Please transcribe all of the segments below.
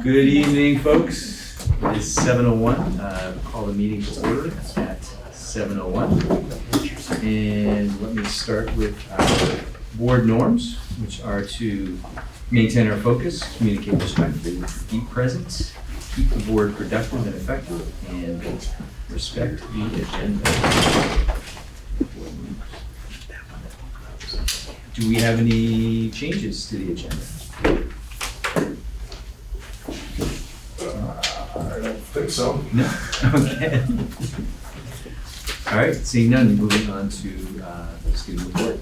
Good evening, folks. It is 7:01. Call the meeting to order at 7:01. And let me start with our board norms, which are to maintain our focus, communicate respectfully, be present, keep the board productive and effective, and respect the agenda. Do we have any changes to the agenda? I don't think so. No? Okay. All right, seeing none, moving on to the student report.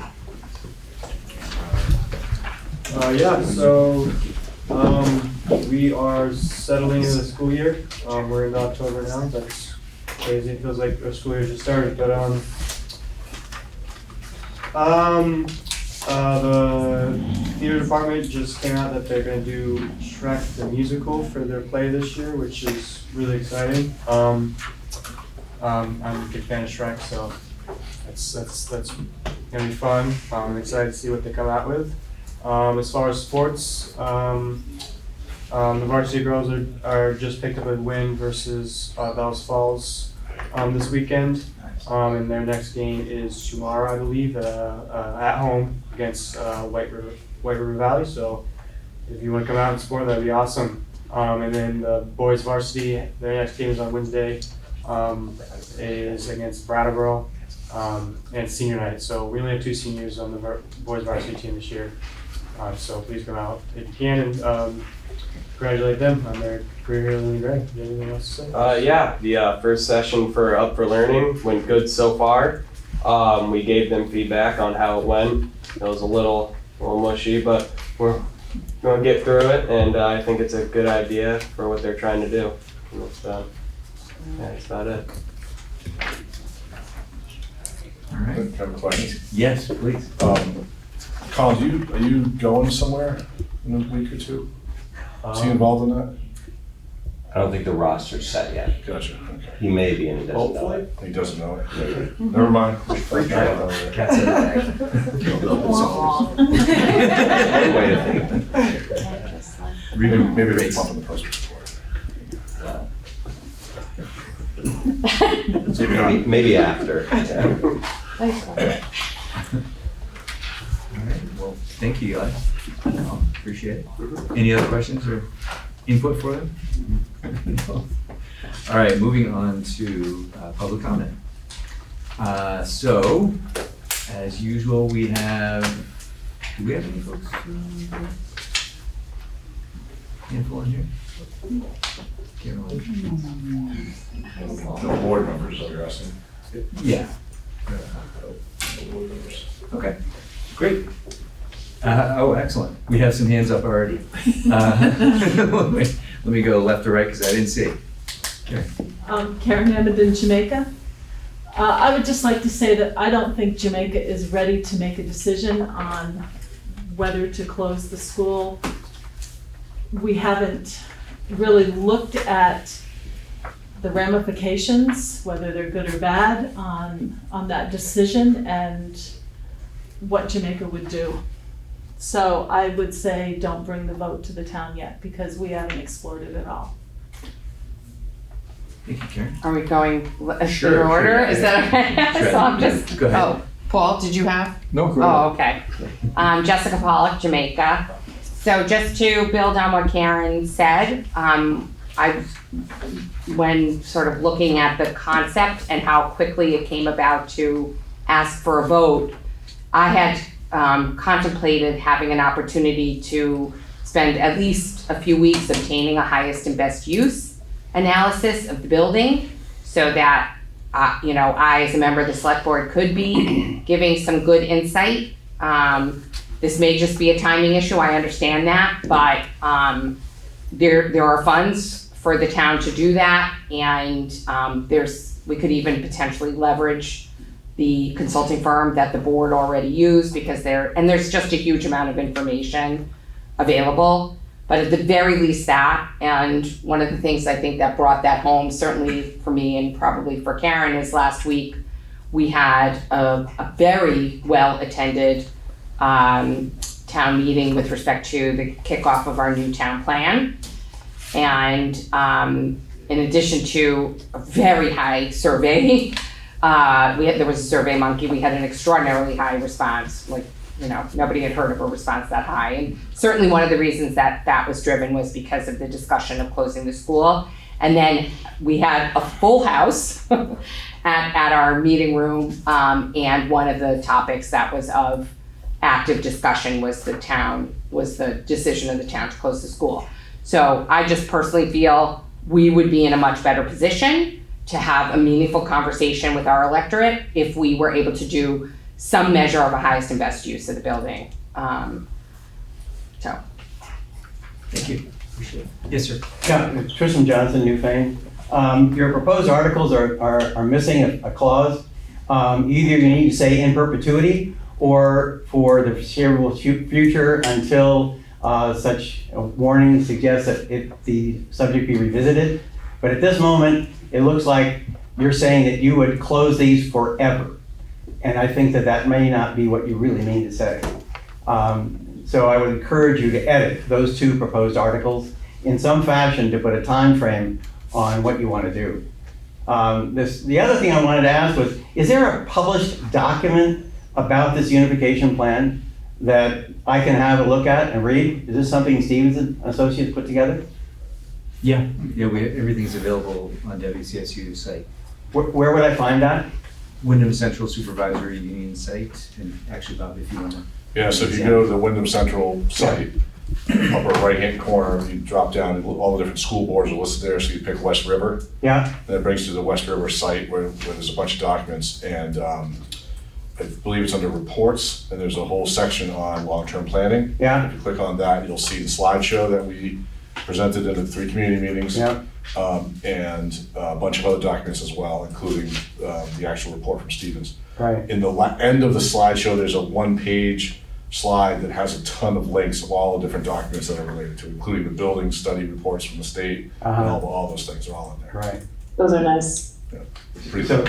We are settling into the school year. We're in October now. That's crazy. It feels like our school year just started. But the theater department just came out that they're going to do Shrek the musical for their play this year, which is really exciting. I'm a big fan of Shrek, so that's gonna be fun. I'm excited to see what they come out with. As far as sports, the varsity girls are just picked up a win versus Bells Falls this weekend. And their next game is tomorrow, I believe, at home against White River Valley. So if you want to come out and support, that'd be awesome. And then the boys varsity, their next game is on Wednesday, is against Brattleboro, and senior night. So we only have 2 seniors on the boys varsity team this year. So please come out if you can and congratulate them on their career here in Lily Gray. Do you have anything else to say? The first session for Up for Learning went good so far. We gave them feedback on how it went. It was a little mushy, but we're going to get through it, and I think it's a good idea for what they're trying to do. And that's about it. All right. I have a question. Yes, please. Colin, are you going somewhere in a week or two? Is he involved in that? I don't think the roster's set yet. Gotcha, okay. He may be, and he doesn't know it. He doesn't know it? Okay. Never mind. Free trial. Cats in the bag. Way to think. Maybe they bump in the press report. Maybe after. All right, well, thank you, guys. Appreciate it. Any other questions or input for them? All right, moving on to public comment. So, as usual, do we have any folks? Handful in here? No board members, you're asking? Yeah. No board members. Okay, great. Excellent. We have some hands up already. Let me go left to right because I didn't see. Karen Hammond in Jamaica. I would just like to say that I don't think Jamaica is ready to make a decision on whether to close the school. We haven't really looked at the ramifications, whether they're good or bad, on that decision and what Jamaica would do. So I would say don't bring the vote to the town yet because we haven't explored it at all. Thank you, Karen. Are we going Sure, in order? sure, Is that okay? Sure. So I'm just. Go ahead. Oh, Paul, did you have? No, go Oh, ahead. okay. Jessica Pollock, Jamaica. So just to build on what Karen said, when sort of looking at the concept and how quickly it came about to ask for a vote, I had contemplated having an opportunity to spend at least a few weeks obtaining a highest and best use analysis of the building so that I, as a member of the select board, could be giving some good insight. This may just be a timing issue, I understand that, but there are funds for the town to do that, and we could even potentially leverage the consulting firm that the board already used because there's just a huge amount of information available. But at the very least that, and one of the things I think that brought that home, certainly for me and probably for Karen, is last week we had a very well-attended town meeting with respect to the kickoff of our new town plan. And in addition to a very high survey, there was a Survey Monkey, we had an extraordinarily high response, like, nobody had heard of a response that high. And certainly one of the reasons that was driven was because of the discussion of closing the school. And then we had a full house at our meeting room, and one of the topics that was of active discussion was the decision of the town to close the school. So I just personally feel we would be in a much better position to have a meaningful conversation with our electorate if we were able to do some measure of a highest and best use of the building. Thank you. Appreciate it. Yes, sir. Yeah, Tristan Johnson, New Fame. Your proposed articles are missing a clause. Either you need to say in perpetuity or for the foreseeable future until such a warning suggests that the subject be revisited. But at this moment, it looks like you're saying that you would close these forever. And I think that may not be what you really mean to say. So I would encourage you to edit those two proposed articles in some fashion to put a time frame on what you want to do. The other thing I wanted to ask was, is there a published document about this unification plan that I can have a look at and read? Is this something Stevens and Associates put together? Yeah, everything's available on WCSU's site. Where would I find that? Wyndham Central Supervisory Union site, and actually, Bob, if you want to. Yeah, so if you go to the Wyndham Central site, upper right-hand corner, you drop down, and all the different school boards are listed there, so you pick West River. Yeah. Then it brings you to the West River site where there's a bunch of documents, and I believe it's under reports, and there's a whole section on long-term planning. Yeah. If you click on that, you'll see the slideshow that we presented in the 3 community meetings. Yeah. And a bunch of other documents as well, including the actual report from Stevens. Right. In the end of the slideshow, there's a 1-page slide that has a ton of links of all the different documents that are related to it, including the building study reports from the state, and all those things are all in there. Right. Those are nice. Yeah. Pretty So,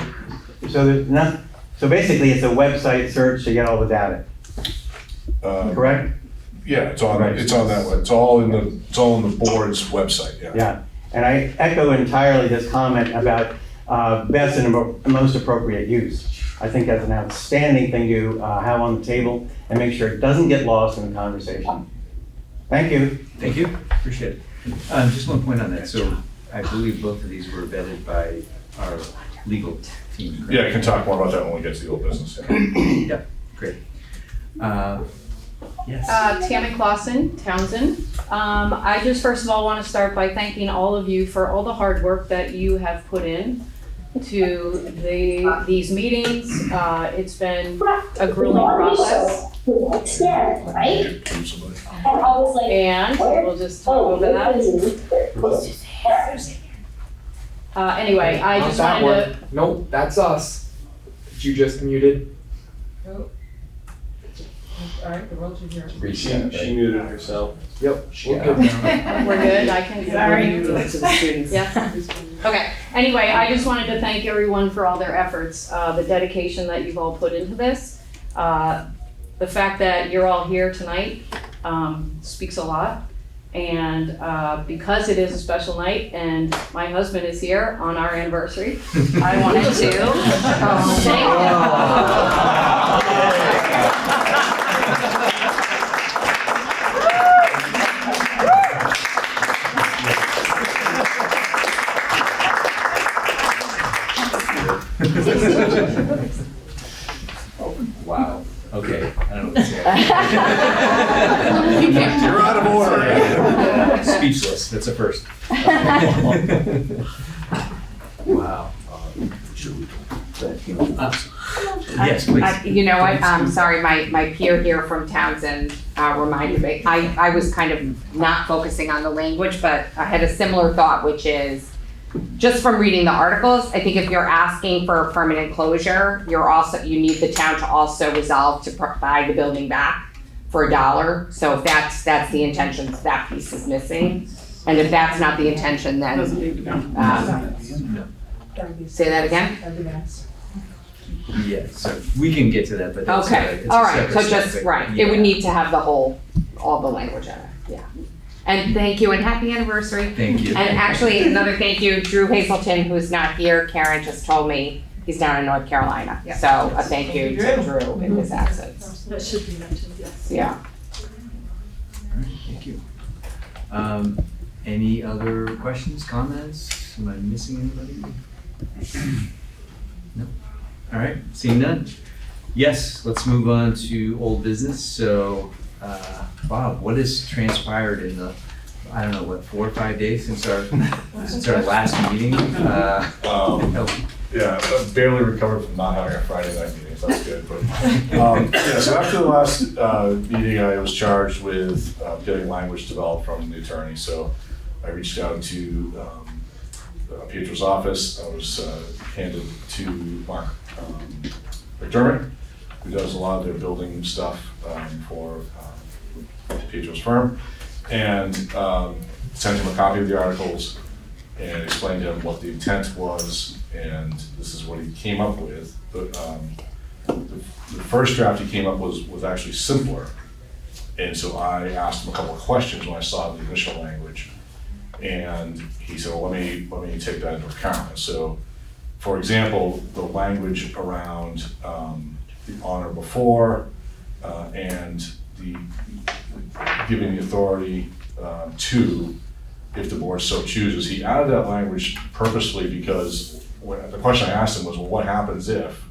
so basically it's a website search to get all the data, correct? Yeah, it's on Right. it's on that one. It's all in the board's website. Yeah. Yeah, and I echo entirely this comment about best and most appropriate use. I think that's an outstanding thing to have on the table and make sure it doesn't get lost in the conversation. Thank you. Thank you, appreciate it. Just one point on that, so I believe both of these were vetted by our legal team. correct? Yeah, I can talk more about that when we get to the old business. Yep, great. Yes. Tammy Clausen, Townsend. I just first of all want to start by thanking all of you for all the hard work that you have put in to these meetings. It's been a grueling process. Right? And we'll just talk over that. Anyway, I just wanted to. Nope, that's us. You just muted. Alright, the world should hear. She muted herself. Yep. Yeah. We're good now. We're good, I can. To the students. Yeah. Okay, anyway, I just wanted to thank everyone for all their efforts, the dedication that you've all put into this. The fact that you're all here tonight speaks a lot. And because it is a special night and my husband is here on our anniversary, I wanted to thank Wow, okay, I don't know what to say. You're out of order. Speechless, that's a first. Wow. Yes, please. You know what, sorry, my peer here from Townsend reminded me, I was kind of not focusing on the language, but I had a similar thought, which is, just from reading the articles, I think if you're asking for a permanent closure, you need the town to also resolve to buy the building back for $1. So if that's the intention, that piece is missing. And if that's not the intention, then, say that again? Yeah, so we can get to that, but that's Okay, it's a all right, so separate just, topic. right, it Yeah. would need to have all the language in it, yeah. And thank you and happy anniversary. Thank you. And actually, another thank you, Drew Hazelton, who's not here. Karen just told me he's down in North Carolina. Yeah. So a thank you to Drew in his absence. That should be mentioned, yes. Yeah. All right, thank you. Any other questions, comments? Am I missing anybody? No? All right, seeing none. Yes, let's move on to old business. So, Bob, what has transpired in the, I don't know, what, 4 or 5 days since our last meeting? Yeah, I barely recovered from not having a Friday night meeting, so that's good. But yeah, so after the last meeting, I was charged with getting language developed from the attorney. So I reached out to Pietro's office. I was handed to Mark McDermott, who does a lot of their building stuff for Pietro's firm, and sent him a copy of the articles and explained to him what the intent was, and this is what he came up with. The first draft he came up was actually simpler, and so I asked him a couple of questions when I saw the initial language, and he said, well, let me take that into account. So, for example, the language around the on or before and the giving the authority to, if the board so chooses, he added that language purposely because the question I asked him was, well, what happens if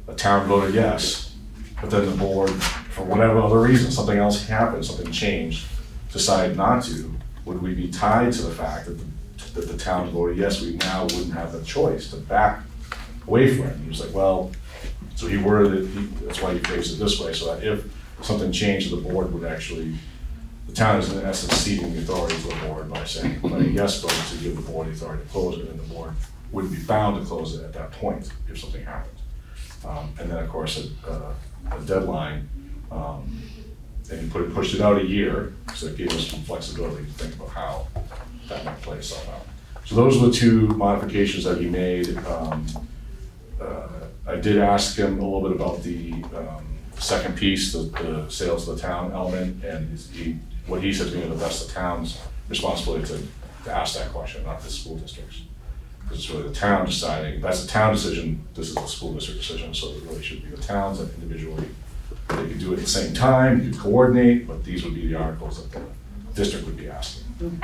a town voted yes, but then the board, for whatever other reason, something else happened, something changed, decided not to? Would we be tied to the fact that the town voted yes, we now wouldn't have the choice to back away from it? And he was like, well, so he worded it, that's why he phrased it this way, so that if something changed, the board would actually, the town is in essence ceding the authority to the board by saying, by a yes vote to give the board the authority to close it, and the board wouldn't be bound to close it at that point if something happened. And then of course a deadline, and he pushed it out a year, so it gave us some flexibility to think about how that might play itself out. So those are the two modifications that he made. I did ask him a little bit about the second piece, the sales to the town element, and what he said to me was that's the town's responsibility to ask that question, not the school district's. Because it's really the town deciding. If that's a town decision, this is the school district decision, so it really should be the towns that individually, they could do it at the same time, you could coordinate, but these would be the articles that the district would be asking.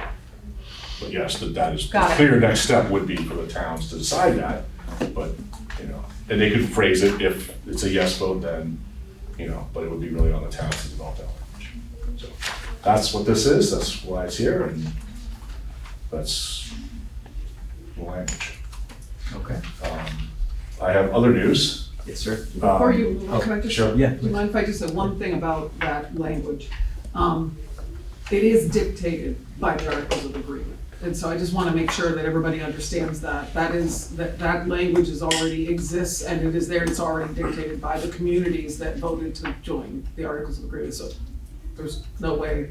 But yes, that is, the clear next step would be for the towns to decide that, but, you know, and they could phrase it if it's a yes vote then, you know, but it would be really on the towns to develop that language. So that's what this is, that's why it's here, and that's the language. Okay. I have other news. Yes, sir. Before you, can I just, Sure, yeah. do you mind if I just say one thing about that language? It is dictated by the Articles of Agreement. And so I just want to make sure that everybody understands that. That language is already exists and it is there, it's already dictated by the communities that voted to join the Articles of Agreement. So there's no way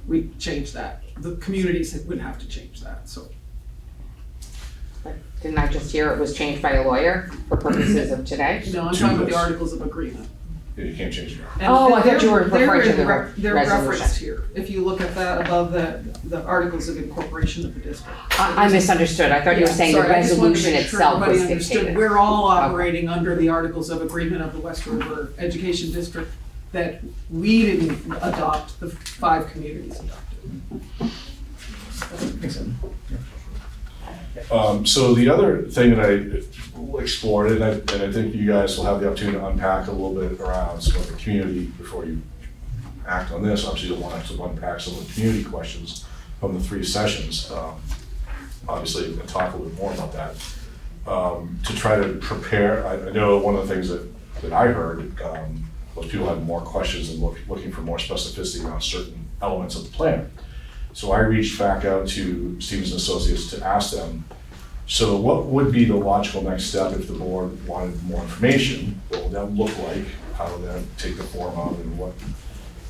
we change that. The communities would have to change that, so. Didn't I just hear it was changed by a lawyer for purposes of today? No, I'm talking about the Articles of Agreement. Yeah, you can't change it. And Oh, I thought you were they're referring to the they're resolution. referenced here. If you look at that above the Articles of Incorporation of the district. I misunderstood. I thought you were saying the Sorry, I just wanted to resolution make sure itself was everybody understood. dictated. We're all operating under the Articles of Agreement of the West River Education District that we didn't adopt, the 5 communities adopted. Makes sense. So the other thing that I explored, and I think you guys will have the opportunity to unpack a little bit around some of the community before you act on this. Obviously, you'll want to unpack some of the community questions from the 3 sessions. Obviously, and talk a little bit more about that. To try to prepare, I know one of the things that I heard was people had more questions and looking for more specificity around certain elements of the plan. So I reached back out to Stevens & Associates to ask them, so what would be the logical next step if the board wanted more information? What would that look like? How would that take the form of, and what?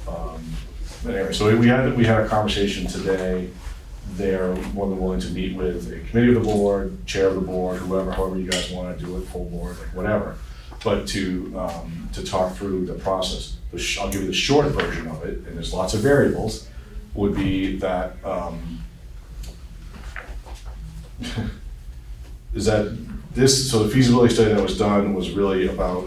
But anyway, so we had a conversation today. They're more than willing to meet with a committee of the board, chair of the board, however you guys want to do it, full board, like whatever. But to talk through the process. I'll give you the short version of it, and there's lots of variables. would be that, is that this, so the feasibility study that was done was really about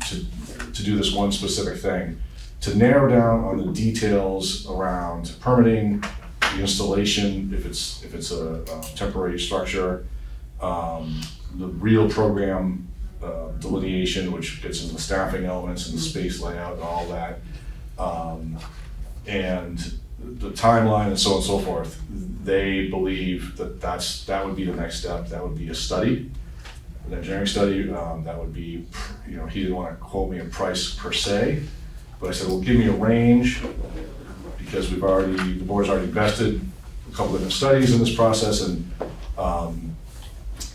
to do this one specific thing, to narrow down on the details around permitting, the installation, if it's a temporary structure, the real program delineation, which gets into the staffing elements and the space layout and all that, and the timeline and so on and so forth. They believe that that would be the next step. That would be a study, an engineering study. That would be, you know, he didn't want to quote me a price per se, but I said, well, give me a range, because the board's already invested a couple different studies in this process, and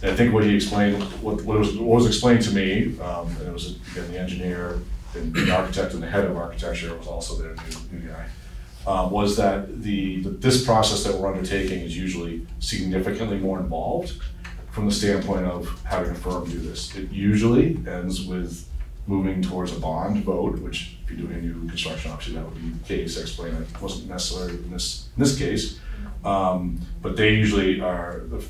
I think what he explained, what was explained to me, and it was again the engineer and the architect and the head of architecture was also their new guy, was that this process that we're undertaking is usually significantly more involved from the standpoint of having a firm do this. It usually ends with moving towards a bond vote, which if you're doing a new construction, obviously that would be the case. I explained it wasn't necessarily in this case, but they usually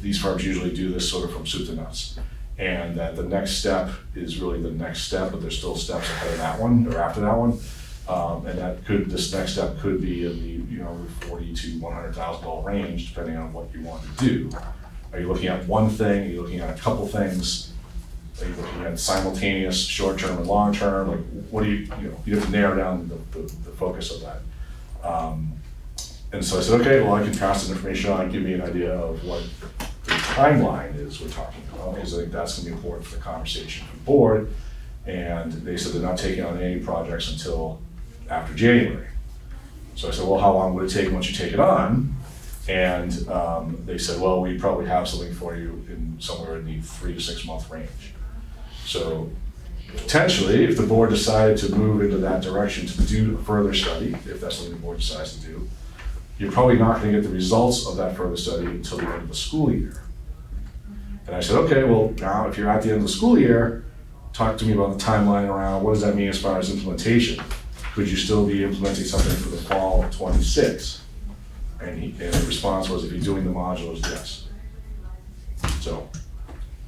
these firms usually do this sort of from soup to nuts. And that the next step is really the next step, but there's still steps ahead of that one or after that one. And this next step could be in the, you know, $40,000 to $100,000 range, depending on what you want to do. Are you looking at one thing? Are you looking at a couple things? Are you looking at simultaneous, short-term and long-term? Like, what do you have to narrow down the focus of that. And so I said, okay, well, I can pass this information on and give me an idea of what the timeline is we're talking about, because I think that's gonna be important for the conversation for the board. And they said they're not taking on any projects until after January. So I said, well, how long would it take once you take it on? And they said, well, we probably have something for you in somewhere in the 3 to 6 month range. So potentially, if the board decided to move into that direction to do a further study, if that's something the board decides to do, you're probably not gonna get the results of that further study until the end of the school year. And I said, okay, well, now if you're at the end of the school year, talk to me about the timeline around what does that mean as far as implementation? Could you still be implementing something for the fall of 26? And the response was, if you're doing the modulars, yes. So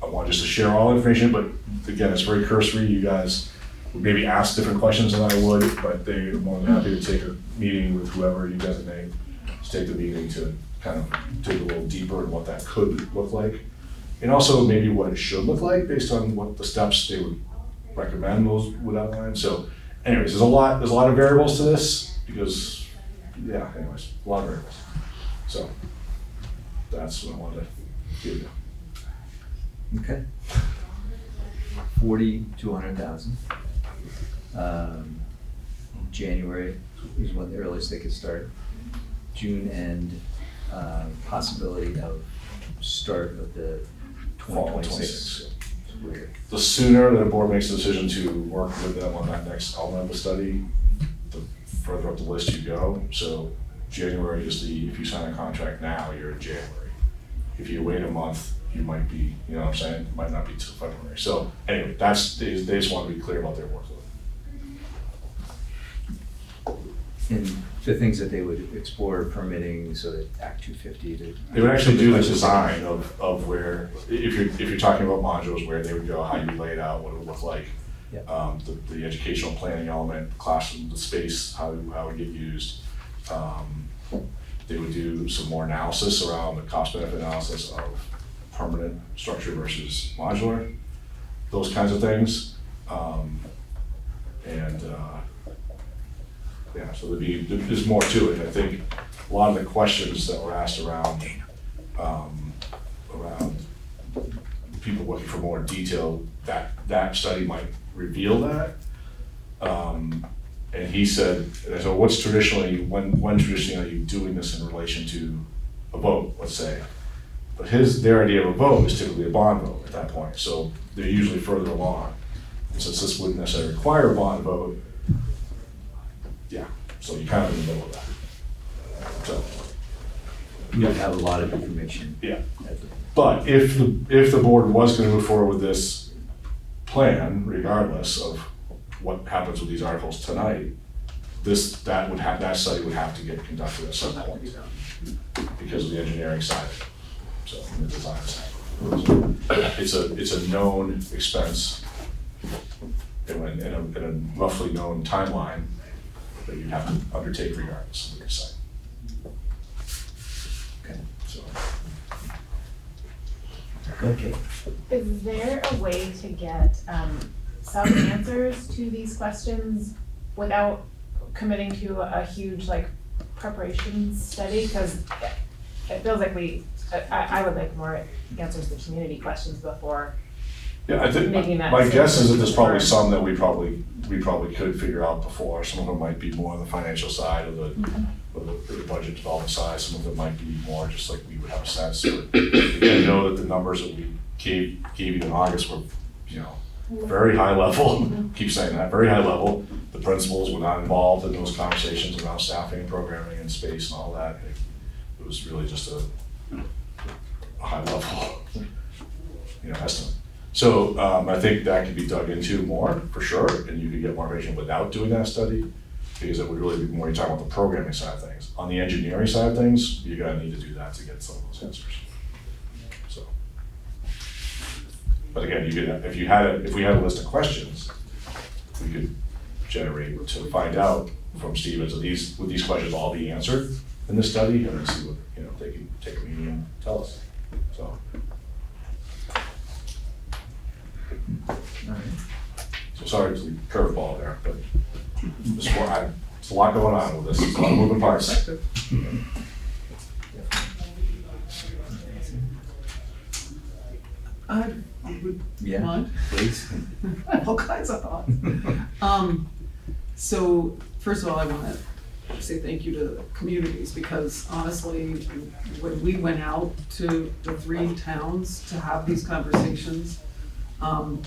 I want just to share all the information, but again, it's very cursory. You guys would maybe ask different questions than I would, but they're more than happy to take a meeting with whoever you designate, to take the meeting to kind of dig a little deeper in what that could look like. And also maybe what it should look like based on what the steps they would recommend those would outline. So anyways, there's a lot of variables to this because, yeah, anyways, a lot of variables. So that's what I wanted to give you. Okay. 40 to 100,000. January is when the earliest they could start. June end, possibility of start of the 2026 school year. The sooner the board makes a decision to work with them on that next element of the study, the further up the list you go. So January is if you sign a contract now, you're in January. If you wait a month, you might be, you know what I'm saying? It might not be till February. So anyway, they just want to be clear about their workload. And the things that they would explore permitting, so that Act 250 to. They would actually do the design of where, if you're talking about modules, where they would go, how you lay it out, what it would look like. Yeah. The educational planning element, classroom, the space, how it would get used. They would do some more analysis around the cost benefit analysis of permanent structure versus modular, those kinds of things. Yeah, so there's more to it. I think a lot of the questions that were asked around people looking for more detail, that study might reveal that. And he said, so what's traditionally, when traditionally are you doing this in relation to a vote, let's say? But their idea of a vote is typically a bond vote at that point. So they're usually further along. And since this wouldn't necessarily require a bond vote, yeah, so you're kind of in the middle of that. So You would have a lot of information. yeah, but if the board was going to move forward with this plan, regardless of what happens with these articles tonight, that study would have to get conducted at some point because of the engineering side of it, so, and the design side. So it's a known expense in a roughly known timeline that you have to undertake regardless of your site. Okay. So, Okay. Is there a way to get some answers to these questions without committing to a huge like preparation study? Because it feels like I would like more answers to community questions before. yeah, I think Making that my guess is that decision there's probably before. some that we probably could figure out before. Some of them might be more on the financial side or the budget development side. Some of them might be more just like we would have a sense. But again, know that the numbers that we gave you in August were, very high level. Keep saying that, very high level. The principals were not involved in those conversations around staffing, programming, and space and all that. It was really just a high level, estimate. So I think that could be dug into more for sure, and you could get more information without doing that study, because it would really be more you're talking about the programming side of things. On the engineering side of things, you're gonna need to do that to get some of those answers. So, but again, you could, if we had a list of questions, we could generate to find out from Steven, would these questions all be answered in this study, and then see what they can take a meeting and tell us. So. All right. So sorry to the curveball there, but it's a lot going on with this. It's a lot of moving parts. I would Yeah, mind. please. All kinds of thoughts. So first of all, I want to say thank you to the communities, because honestly, when we went out to the 3 towns to have these conversations,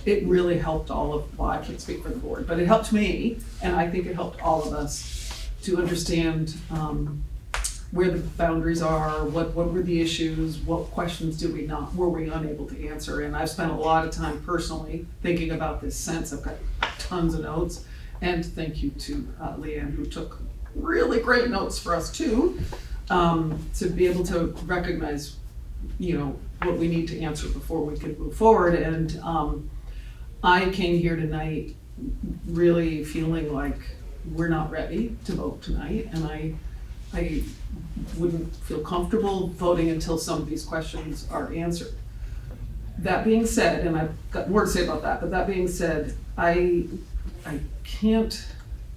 it really helped well, I can't speak for the board, but it helped me, and I think it helped all of us to understand where the boundaries are, what were the issues, what questions were we unable to answer. And I've spent a lot of time personally thinking about this since. I've got tons of notes, and thank you to Leanne, who took really great notes for us too, to be able to recognize what we need to answer before we can move forward. And I came here tonight really feeling like we're not ready to vote tonight, and I wouldn't feel comfortable voting until some of these questions are answered. That being said, and I've got more to say about that, but that being said, I can't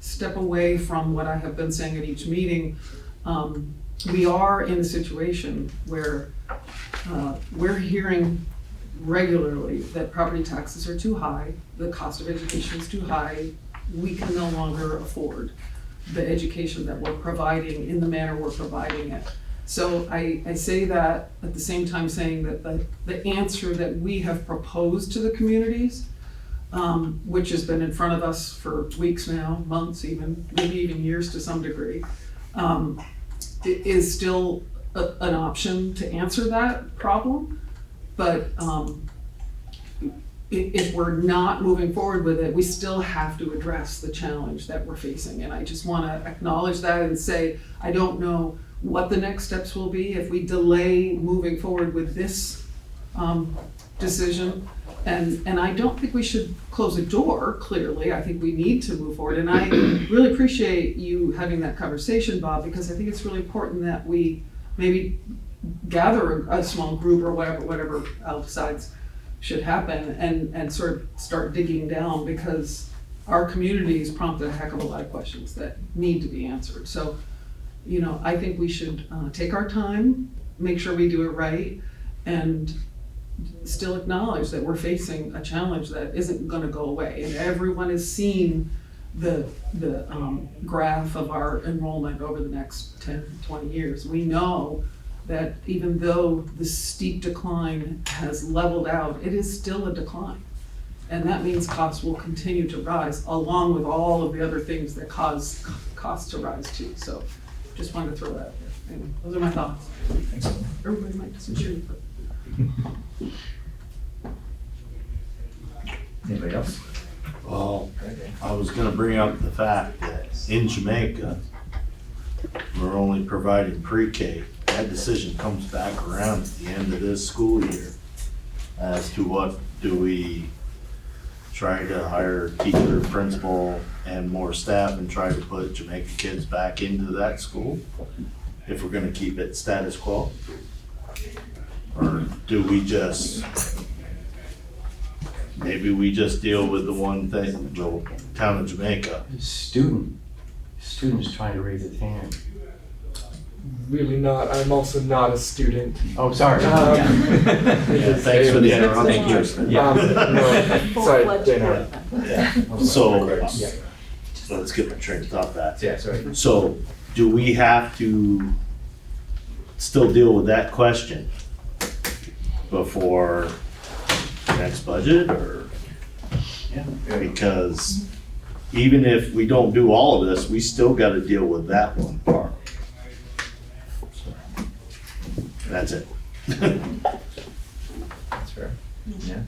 step away from what I have been saying at each meeting. We are in a situation where we're hearing regularly that property taxes are too high, the cost of education is too high, we can no longer afford the education that we're providing in the manner we're providing it. So I say that at the same time saying that the answer that we have proposed to the communities, which has been in front of us for weeks now, months even, maybe even years to some degree, is still an option to answer that problem. But if we're not moving forward with it, we still have to address the challenge that we're facing. And I just want to acknowledge that and say, I don't know what the next steps will be if we delay moving forward with this decision. And I don't think we should close a door, clearly. I think we need to move forward. And I really appreciate you having that conversation, Bob, because I think it's really important that we maybe gather a small group or whatever decides should happen, and sort of start digging down, because our community has prompted a heck of a lot of questions that need to be answered. So, I think we should take our time, make sure we do it right, and still acknowledge that we're facing a challenge that isn't going to go away. And everyone has seen the graph of our enrollment over the next 10, 20 years. We know that even though the steep decline has leveled out, it is still a decline. And that means costs will continue to rise, along with all of the other things that cause costs to rise too. So just wanted to throw that out there. Anyway, those are my thoughts. Thanks. Everybody might disagree, but. Anybody else? Well, I was gonna bring up the fact that in Jamaica, we're only providing pre-K. That decision comes back around at the end of this school year as to what do we try to hire a teacher, principal, and more staff and try to put Jamaica kids back into that school if we're gonna keep it status quo? Or do we just, maybe we just deal with the one thing, the town of Jamaica? Student's trying to raise his hand. Really not. I'm also not a student. Oh, sorry. Yeah, thanks for the interruption. No, sorry, Full-fledged Dana. board. So, Yeah. let's get my train of thought back. Yeah, sorry. So, do we have to still deal with that question before next budget, or? Because even if we don't do all of this, we still gotta deal with that one part. That's it. That's fair. Yeah.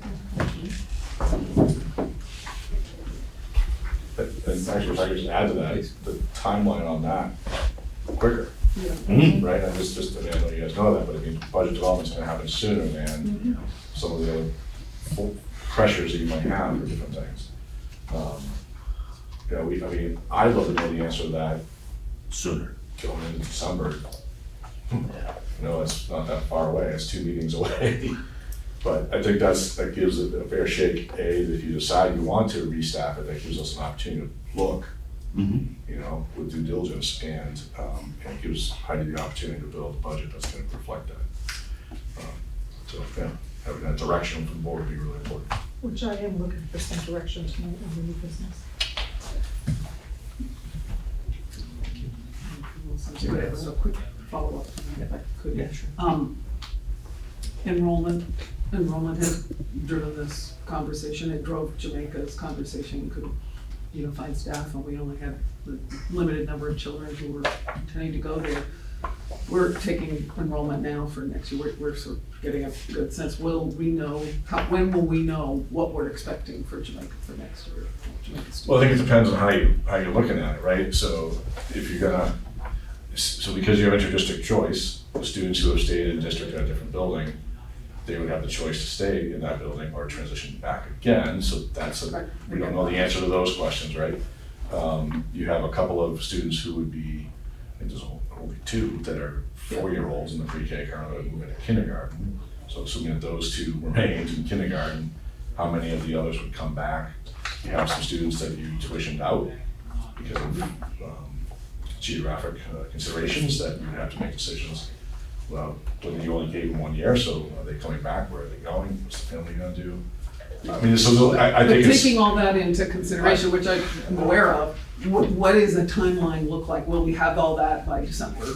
And actually, if I could just add to that, the timeline on that, quicker, Mhm. right? I I mean, I know you guys know that, but I mean, budget development's gonna happen sooner than some of the other pressures that you might have for different things. You know, I mean, I'd love to know the answer to that Sooner. going into December. You know, it's not that far away, it's 2 meetings away. But I think that gives it a fair shake, that if you decide you want to restaff it, that gives us an opportunity to look, Mhm. you know, with due diligence, and it gives Heidi the opportunity to build a budget that's gonna reflect that. So, yeah, having that direction from the board would be really important. Which I am looking for some direction tonight on the new business. So quick follow-up, if I could. Yeah, sure. Enrollment has driven this conversation, it drove Jamaica's conversation, we couldn't, find staff, and we only had the limited number of children who were intending to go there. We're taking enrollment now for next year, we're sort of getting a good sense, when will we know what we're expecting for Jamaica for next year? Well, I think it depends on how you're looking at it, right? So if you're gonna, because you have interdistrict choice, the students who have stayed in district at a different building, they would have the choice to stay in that building or transition back again, so we don't know the answer to those questions, right? You have a couple of students who would be, I think there's only 2 that are 4-year-olds in the pre-K currently moving to kindergarten. So assuming that those 2 remained in kindergarten, how many of the others would come back? You have some students that you tuitioned out because of geographic considerations that you have to make decisions. Well, whether you only gave them 1 year, so are they coming back? Where are they going? What's the family gonna do? I mean, so I think it's. Taking all that into consideration, which I'm aware of, what does a timeline look like? Will we have all that by December?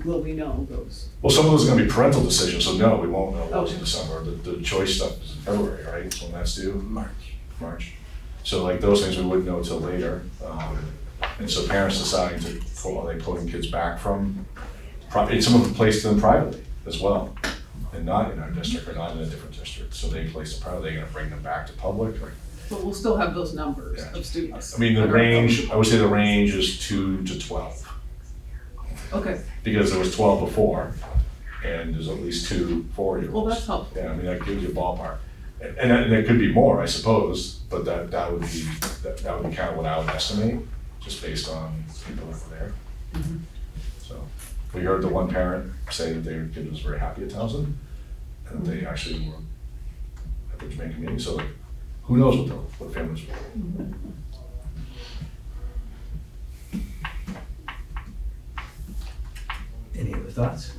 Will we know those? Well, some of those are gonna be parental decisions, so no, we won't know those in December. The choice stuff is in February, right? When that's due? March. So like those things we wouldn't know till later. And so parents deciding are they pulling kids back from, some of them placed them privately as well, and not in our district or not in a different district. So they placed them privately, they're gonna bring them back to public, like. But we'll still have those numbers of students. I mean, I would say the range is 2 to 12. Okay, Because there was 12 before, and there's at least 2 4-year-olds. well, that's helpful. Yeah, I mean, that gives you a ballpark. And there could be more, I suppose, but that would be kind of what I would estimate, just based on people that were there. So, we heard the one parent say that their kid was very happy at Townsend, and that they actually were at the Jamaican meeting, so like, who knows what families were. Any other thoughts?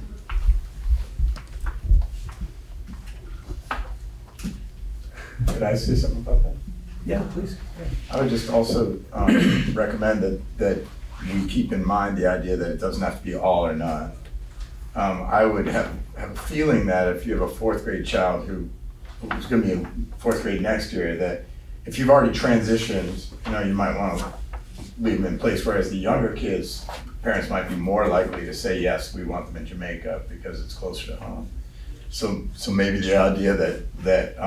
Could I say something about that? Yeah, please. I would just also recommend that we keep in mind the idea that it doesn't have to be all or none. I would have a feeling that if you have a 4th grade child who's going to be in 4th grade next year, that if you've already transitioned, you might want to leave them in place, whereas the younger kids, parents might be more likely to say, yes, we want them in Jamaica because it's closer to home. So maybe the idea that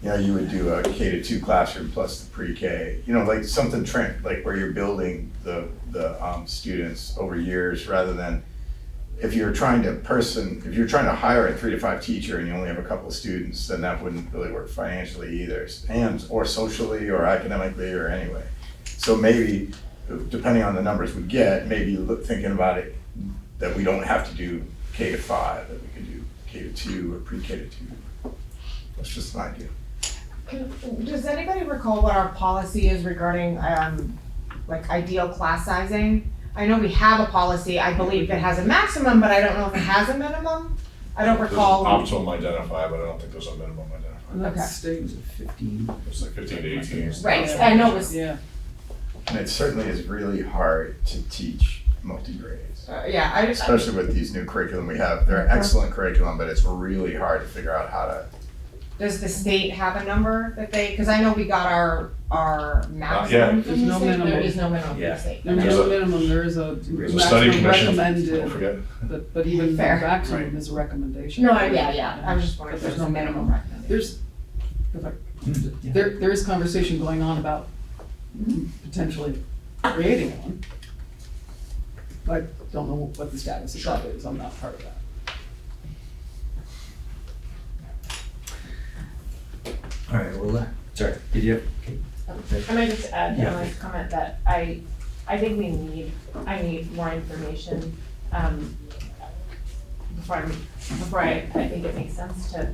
you know, you would do a K-2 classroom plus the pre-K, you know, like something like where you're building the students over years, rather than if you're trying to hire a 3 to 5 teacher and you only have a couple of students, then that wouldn't really work financially either, or socially or academically or anyway. So maybe, depending on the numbers we get, maybe thinking about it, that we don't have to do K-5, that we could do K-2 or pre-K-2. That's just an idea. Does anybody recall what our policy is regarding, like ideal class sizing? I know we have a policy, I believe it has a maximum, but I don't know if it has a minimum. I don't recall. There's an optimum identified, but I don't think there's a minimum identified. And that Okay. stays at 15. It's like 15 to 18. Right, I know it was, Yeah. And it certainly is really hard to teach multi-grades, yeah, I just, especially with these new curriculum we have. They're excellent curriculum, but it's really hard to figure out how to. does the state have a number that they, because I know we got our maximum yet. from There's the no state, there minimum. is no minimum from Yeah. the state. There's There's no a- minimum, there is a There's a study maximum commission, don't recommended, forget. but even the Fair. maximum is a recommendation. No, yeah, I was just wondering But if there's no minimum recommendation. There's, there is conversation going on about potentially creating one. I don't know what the status of that is, I'm not part of that. All right, well, sorry, did you have? Okay. I might just add Yeah. my comment that I think I need more information, before I think it makes sense to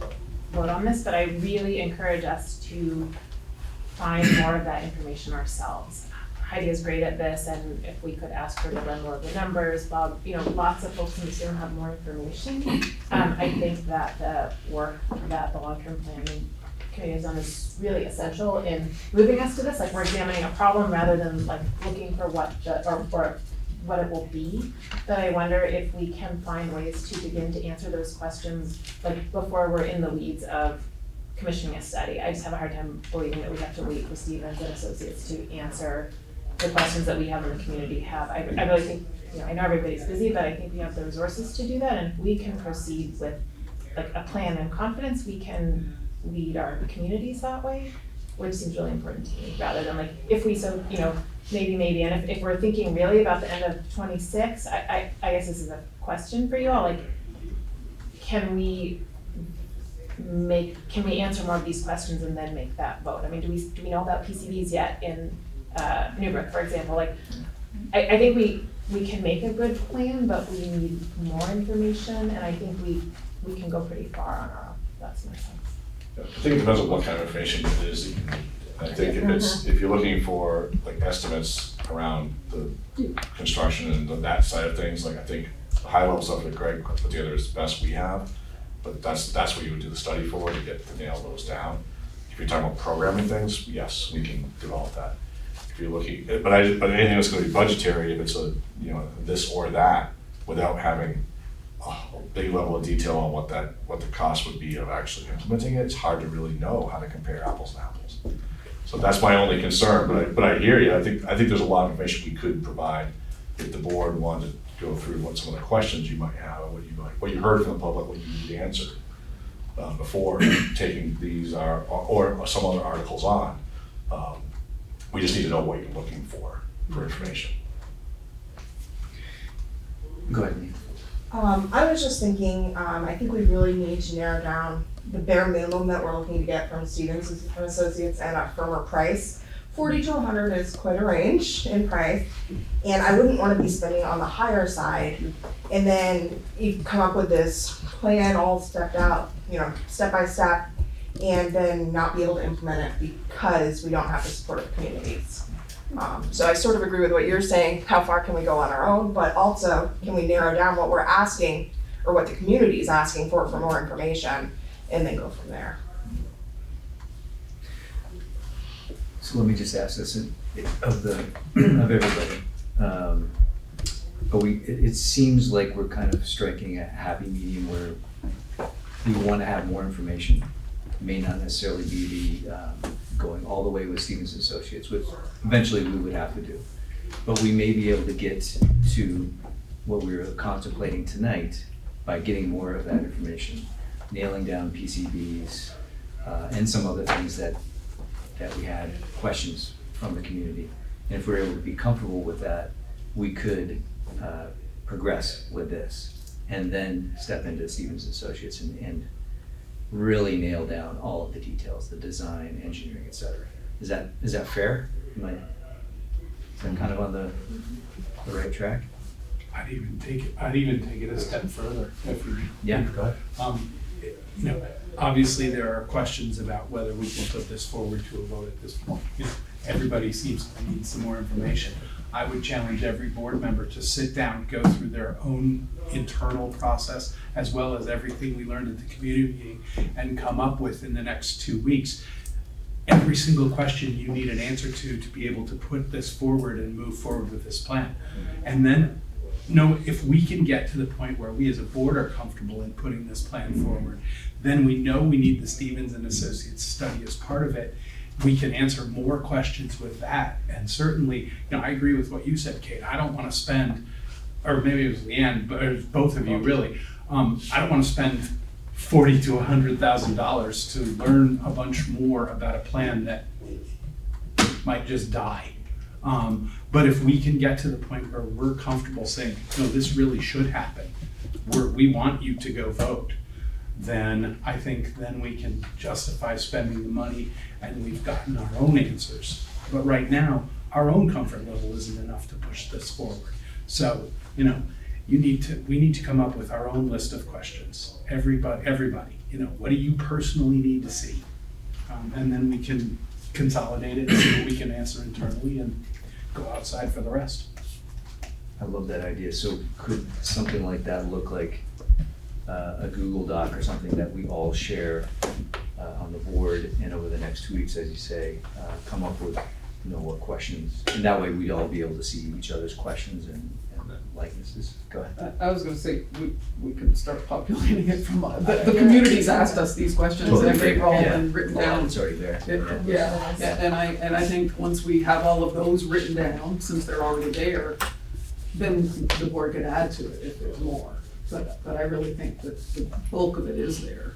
vote on this, but I really encourage us to find more of that information ourselves. Heidi is great at this, and if we could ask her to run more of the numbers, Bob, you know, lots of folks in the room have more information. I think that the work that the long-term planning committee has done is really essential in moving us to this, like we're examining a problem rather than like looking for what what it will be. But I wonder if we can find ways to begin to answer those questions, like before we're in the weeds of commissioning a study. I just have a hard time believing that we have to wait for Stevens and Associates to answer the questions that we have in the community have. I really think, you know, I know everybody's busy, but I think we have the resources to do that, and if we can proceed with like a plan and confidence, we can lead our communities that way, which seems really important to me, rather than like, if we so, you know, maybe, and if we're thinking really about the end of 26, I guess this is a question for you all, like, can we answer more of these questions and then make that vote? I mean, do we know about PCBs yet in NewBrook, for example? Like, I think we can make a good plan, but we need more information, and I think we can go pretty far on our own. That's my sense. I think it depends on what kind of information it is that you need. I think if you're looking for like estimates around the construction and that side of things, like I think the high level stuff that Greg put together is the best we have, but that's what you would do the study for, to nail those down. If you're talking about programming things, yes, we can develop that. If you're looking, but anything that's going to be budgetary, if it's a, you know, this or that, without having a big level of detail on what the cost would be of actually implementing it, it's hard to really know how to compare apples and apples. So that's my only concern, but I hear you. I think there's a lot of information we could provide if the board wanted to go through what some of the questions you might have, what you heard from the public, what you need answered before taking these or some other articles on. We just need to know what you're looking for information. Go ahead, Nate. I was just thinking, I think we really need to narrow down the bare minimum that we're looking to get from Stevens and Associates and a firmer price. 40 to 100 is quite a range in price, and I wouldn't want to be spending on the higher side. And then you come up with this plan all stepped out, you know, step by step, and then not be able to implement it because we don't have the support of communities. So I sort of agree with what you're saying, how far can we go on our own, but also can we narrow down what we're asking or what the community is asking for more information, and then go from there. So let me just ask this of everybody. It seems like we're kind of striking a happy medium where we want to have more information. It may not necessarily be the going all the way with Stevens Associates, which eventually we would have to do. But we may be able to get to what we were contemplating tonight by getting more of that information, nailing down PCBs, and some other things that we had questions from the community. And if we're able to be comfortable with that, we could progress with this and then step into Stevens Associates and really nail down all of the details, the design, engineering, et cetera. Is that fair? Is that kind of on the right track? I'd even take it a step further if we. Yeah, go ahead. You know, obviously there are questions about whether we can put this forward to a vote at this point. You know, everybody seems to need some more information. I would challenge every board member to sit down, go through their own internal process, as well as everything we learned at the community meeting, and come up with in the next 2 weeks every single question you need an answer to be able to put this forward and move forward with this plan. And then know if we can get to the point where we as a board are comfortable in putting this plan forward, then we know we need the Stevens and Associates study as part of it. We can answer more questions with that. And certainly, you know, I agree with what you said, Kate. I don't want to spend, or maybe it was Leanne, but it was both of you really. I don't want to spend $40,000 to $100,000 to learn a bunch more about a plan that might just die. But if we can get to the point where we're comfortable saying, no, this really should happen, we want you to go vote, then I think then we can justify spending the money and we've gotten our own answers. But right now, our own comfort level isn't enough to push this forward. So, you know, we need to come up with our own list of questions. Everybody, you know, what do you personally need to see? And then we can consolidate it and see what we can answer internally and go outside for the rest. I love that idea. So could something like that look like a Google Doc or something that we all share on the board, and over the next 2 weeks, as you say, come up with, you know, what questions, and that way we'd all be able to see each other's questions and likenesses. Go ahead. I was gonna say, we could start populating it from, the community's asked us these questions and they've all been written down. It's already there. And I think once we have all of those written down, since they're already there, then the board could add to it if there's more. But I really think that the bulk of it is there.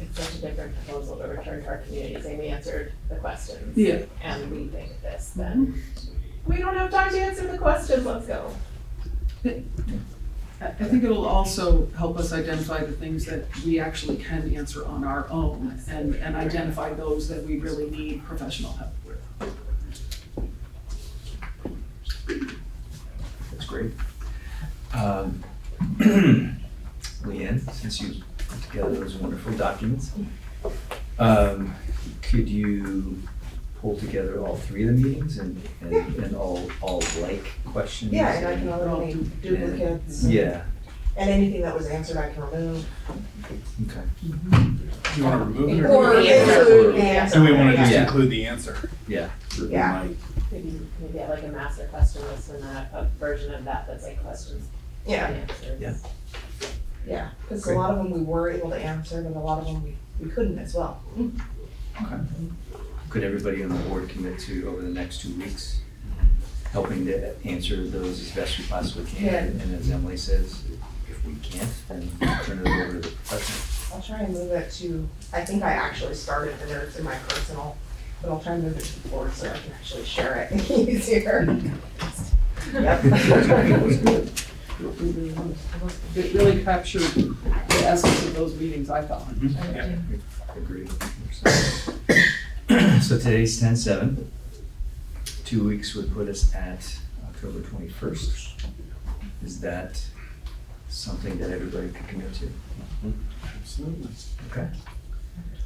It's such a different proposal to return to our community, saying we answered the questions. Yeah. And we think this, then we don't have time to answer the questions, let's go. I think it'll also help us identify the things that we actually can answer on our own and identify those that we really need professional help with. That's great. Leanne, since you put together those wonderful documents, could you pull together all 3 of the meetings and all like questions? Yeah, and I can eliminate duplicates. Yeah. And anything that was answered, I can remove. Okay. Do you want to remove it? Or include the answer. Do we want to just Yeah. include the answer? Yeah. Yeah. Maybe have like a master question list and a version of that that's like questions Yeah. and answers. Yeah. Yeah, because a lot of them we were able to answer, but a lot of them we couldn't as well. Okay. Could everybody on the board commit to, over the next 2 weeks, helping to answer those as best we possibly can? Yeah. And as Emily says, if we can't, then turn it over to the professional. I'll try and move it to, I think I actually started the notes in my personal, but I'll try and move it to the board so I can actually share it easier. Yep. It really captured the essence of those meetings, I thought. Yeah, agreed. So today's 10/7. 2 weeks would put us at October 21st. Is that something that everybody could commit to? Absolutely. Okay.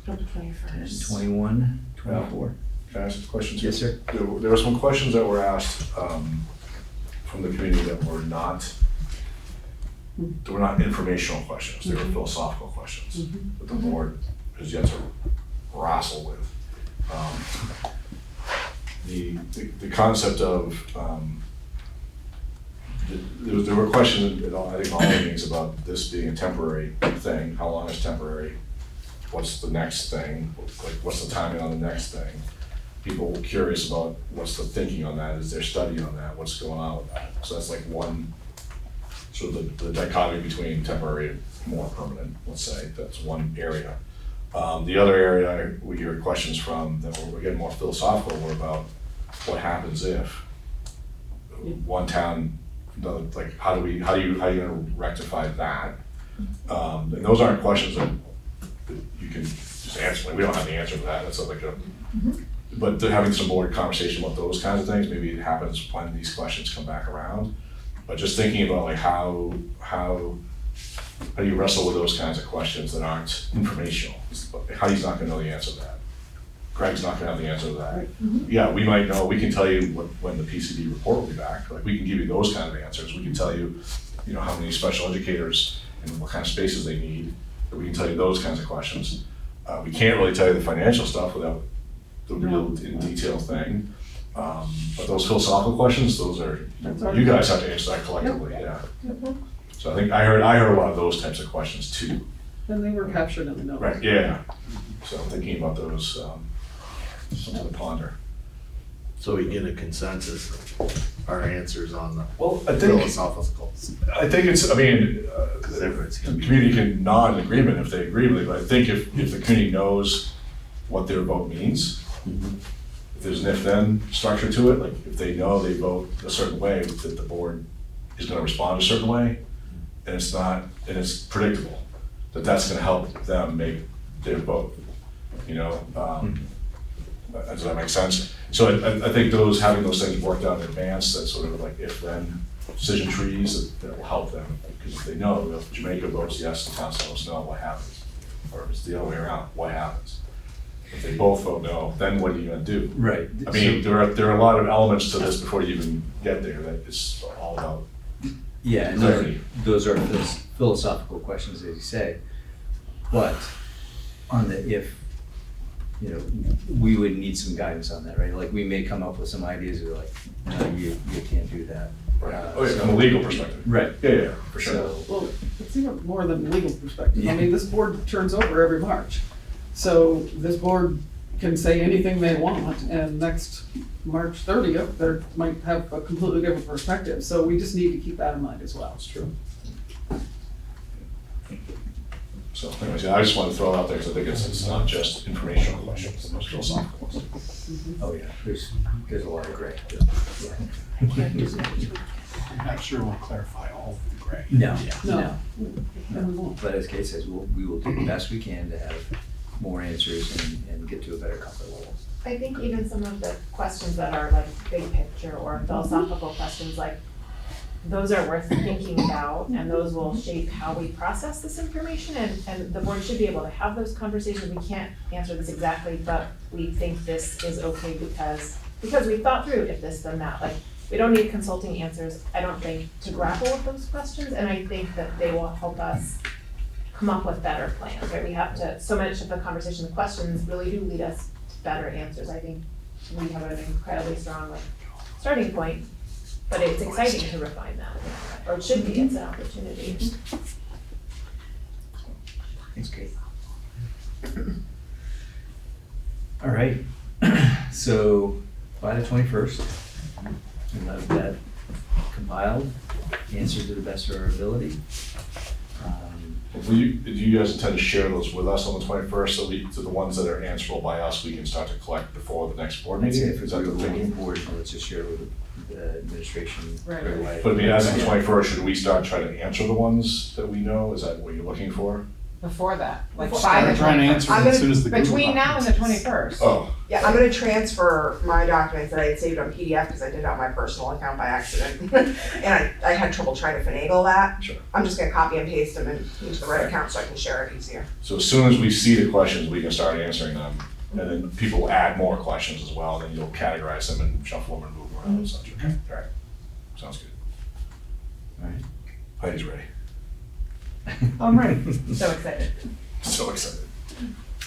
October 21st. 10/21, 24. Can I ask a question too? Yes, sir. There were some questions that were asked from the community that were not informational questions, they were philosophical questions that the board has yet to wrestle with. The concept of, there were questions in I think all meetings about this being a temporary thing, how long is temporary? What's the next thing? Like, what's the timing on the next thing? People were curious about what's the thinking on that, is there study on that, what's going on with that? So that's like one, sort of the dichotomy between temporary and more permanent, let's say, that's one area. The other area we hear questions from that we're getting more philosophical were about what happens if one town, like how are you gonna rectify that? And those aren't questions that you can just answer, like, we don't have the answer to that, that's like a, but they're having some more conversation about those kinds of things, maybe it happens when these questions come back around. But just thinking about like how do you wrestle with those kinds of questions that aren't informational? Heidi's not gonna know the answer to that. Greg's not gonna have the answer to that. Yeah, we might know, we can tell you when the PCD report will be back, like we can give you those kind of answers. We can tell you, you know, how many special educators and what kind of spaces they need. We can tell you those kinds of questions. We can't really tell you the financial stuff without the real in detail thing. But those philosophical questions, those are, you guys have to answer that collectively, yeah. So I think I heard a lot of those types of questions too. And they were captured in the notes. Right, yeah. So thinking about those, something to ponder. So we get a consensus of our answers on the I think philosophical. I think it's, I mean, the community can nod in agreement if they agree with it, but I think if the community knows what their vote means, if there's an if-then structure to it, like if they know they vote a certain way, that the board is gonna respond a certain way, and it's predictable, that's gonna help them make their vote, you know? Does that make sense? So I think having those things worked out in advance, that sort of like if-then decision trees, that will help them. Because if they know, if Jamaica votes yes, the town tells us no, what happens? Or if it's the other way around, what happens? If they both vote no, then what are you gonna do? Right. I mean, there are a lot of elements to this before you even get there, that it's all about Yeah, and clarity. those are philosophical questions, as you say. But on the if, you know, we would need some guidance on that, right? Like, we may come up with some ideas that are like, no, you can't do that. From a legal perspective. Right. Yeah, for sure. So, Well, it's even more than legal perspective. Yeah. I mean, this board turns over every March. So this board can say anything they want, and next March 30th, they might have a completely different perspective. So we just need to keep that in mind as well. That's true. So anyways, yeah, I just wanted to throw it out there because I think it's not just informational questions, it's philosophical questions. oh yeah, there's a lot of gray. I'm not sure we'll clarify all of the gray. No, No. no. But as Kate says, we will do the best we can to have more answers and get to a better comfort level. I think even some of the questions that are like big picture or philosophical questions, like those are worth thinking about, and those will shape how we process this information, and the board should be able to have those conversations. We can't answer this exactly, but we think this is okay because we thought through if this, then that. Like, we don't need consulting answers, I don't think, to grapple with those questions, and I think that they will help us come up with better plans, right? We have to, so much of the conversation, the questions really do lead us to better answers. I think we have an incredibly strong starting point, but it's exciting to refine that, or it should be, it's an opportunity. Thanks, Kate. All right, so by the 21st, we'll have that compiled, answered to the best of our ability. Do you guys intend to share those with us on the 21st, so the ones that are answerable by us, we can start to collect before the next board meeting? If Is it's that the thinking? board, let's just share with the administration Right. right away. But I mean, as of the 21st, should we start trying to answer the ones that we know? Is that what you're looking for? Before that, like Before- by the I'm trying to answer I'm them as gonna- soon as the Google Between now and the documents. 21st. Oh, Yeah, I'm gonna transfer my documents that I had saved on PDF because I did it on my personal account by accident. And I had trouble trying to finagle that. sure. I'm just gonna copy and paste them into the right account so I can share it easier. So as soon as we see the questions, we can start answering them. And then people will add more questions as well, and then you'll categorize them and shuffle them and move them around and such. Okay, all right. Sounds good. All right. Heidi's ready. I'm ready. So excited. So excited.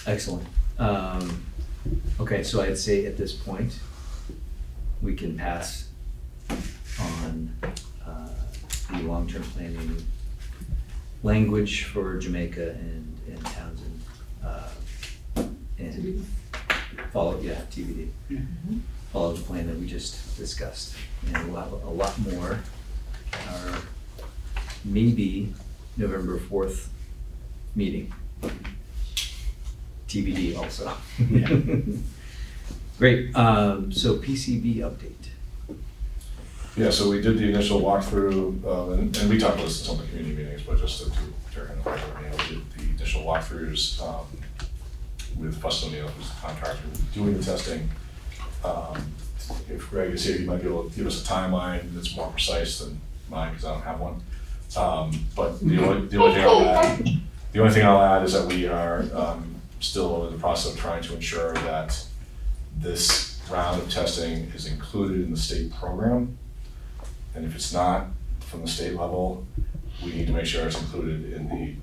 Excellent. Okay, so I'd say at this point, we can pass on the long-term planning language for Jamaica and Townsend. And follow, TBD. Follow the plan that we just discussed. And we'll have a lot more at our maybe November 4th meeting. TBD also. Great, so PCB update. Yeah, so we did the initial walkthrough, and we talked about this in some of the community meetings, but just to turn it over, we did the initial walkthroughs with Fuss O'Neill, who's the contractor doing the testing. If Greg is here, he might be able to give us a timeline that's more precise than mine, because I don't have one. But the only thing I'll add is that we are still in the process of trying to ensure that this round of testing is included in the state program. And if it's not from the state level, we need to make sure it's included in the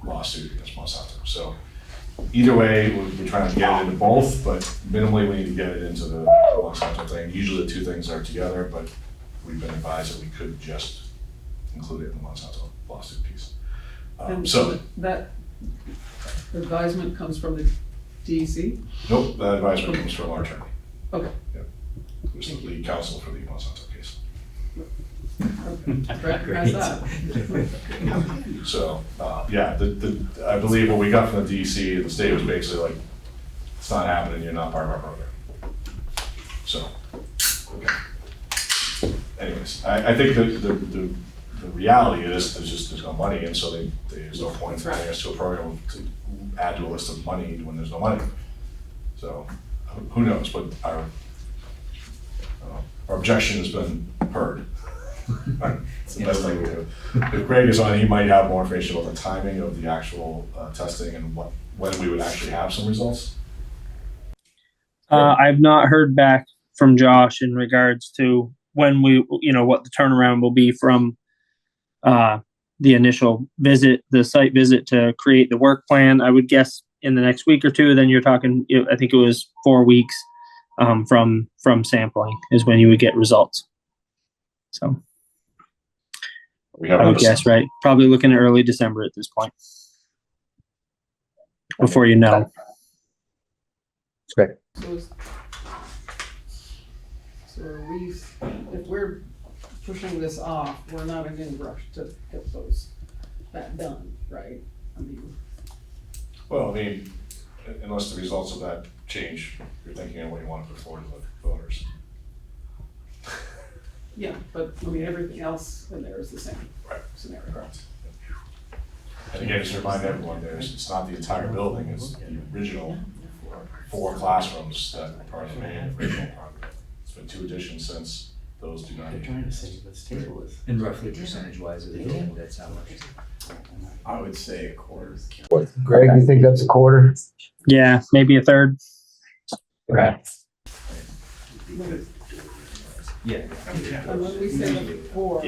lawsuit against Monsanto. So either way, we're trying to get it into both, but minimally we need to get it into the Monsanto thing. Usually the two things are together, but we've been advised that we could just include it in the Monsanto lawsuit piece. So that advisement comes from the DEC? Nope, that advisement comes from our attorney. Okay. Yep. Who's the lead counsel for the Monsanto case. Recognize that. So, yeah, I believe what we got from the DEC and the state was basically like, it's not happening, you're not part of our program. So, okay. Anyways, I think the reality is there's no money, and so there's no point in adding us to a program to add to a list of money when there's no money. So, who knows, but our objection has been heard. It's the best thing we do. If Greg is on, he might have more information about the timing of the actual testing and when we would actually have some results. I've not heard back from Josh in regards to when what the turnaround will be from the initial visit, the site visit to create the work plan. I would guess in the next week or two. Then you're talking, I think it was 4 weeks from sampling is when you would get results. So. I would guess, right? Probably looking at early December at this point. Before you know. Great. So if we're pushing this off, we're not in any rush to get that done, right? I mean. Well, I mean, unless the results of that change, you're thinking of what you want to put forward to the voters. Yeah, but I mean, everything else in there is the same scenario. Correct. And again, just to remind everyone, it's not the entire building, it's the original 4 classrooms that are part of the main original project. It's been 2 additions since those do not. They're trying to say, let's table this. And roughly percentage-wise of the building, that's how much? I would say a quarter. Greg, you think that's a quarter? Yeah, maybe a third. Okay. Yeah. And when we say the 4,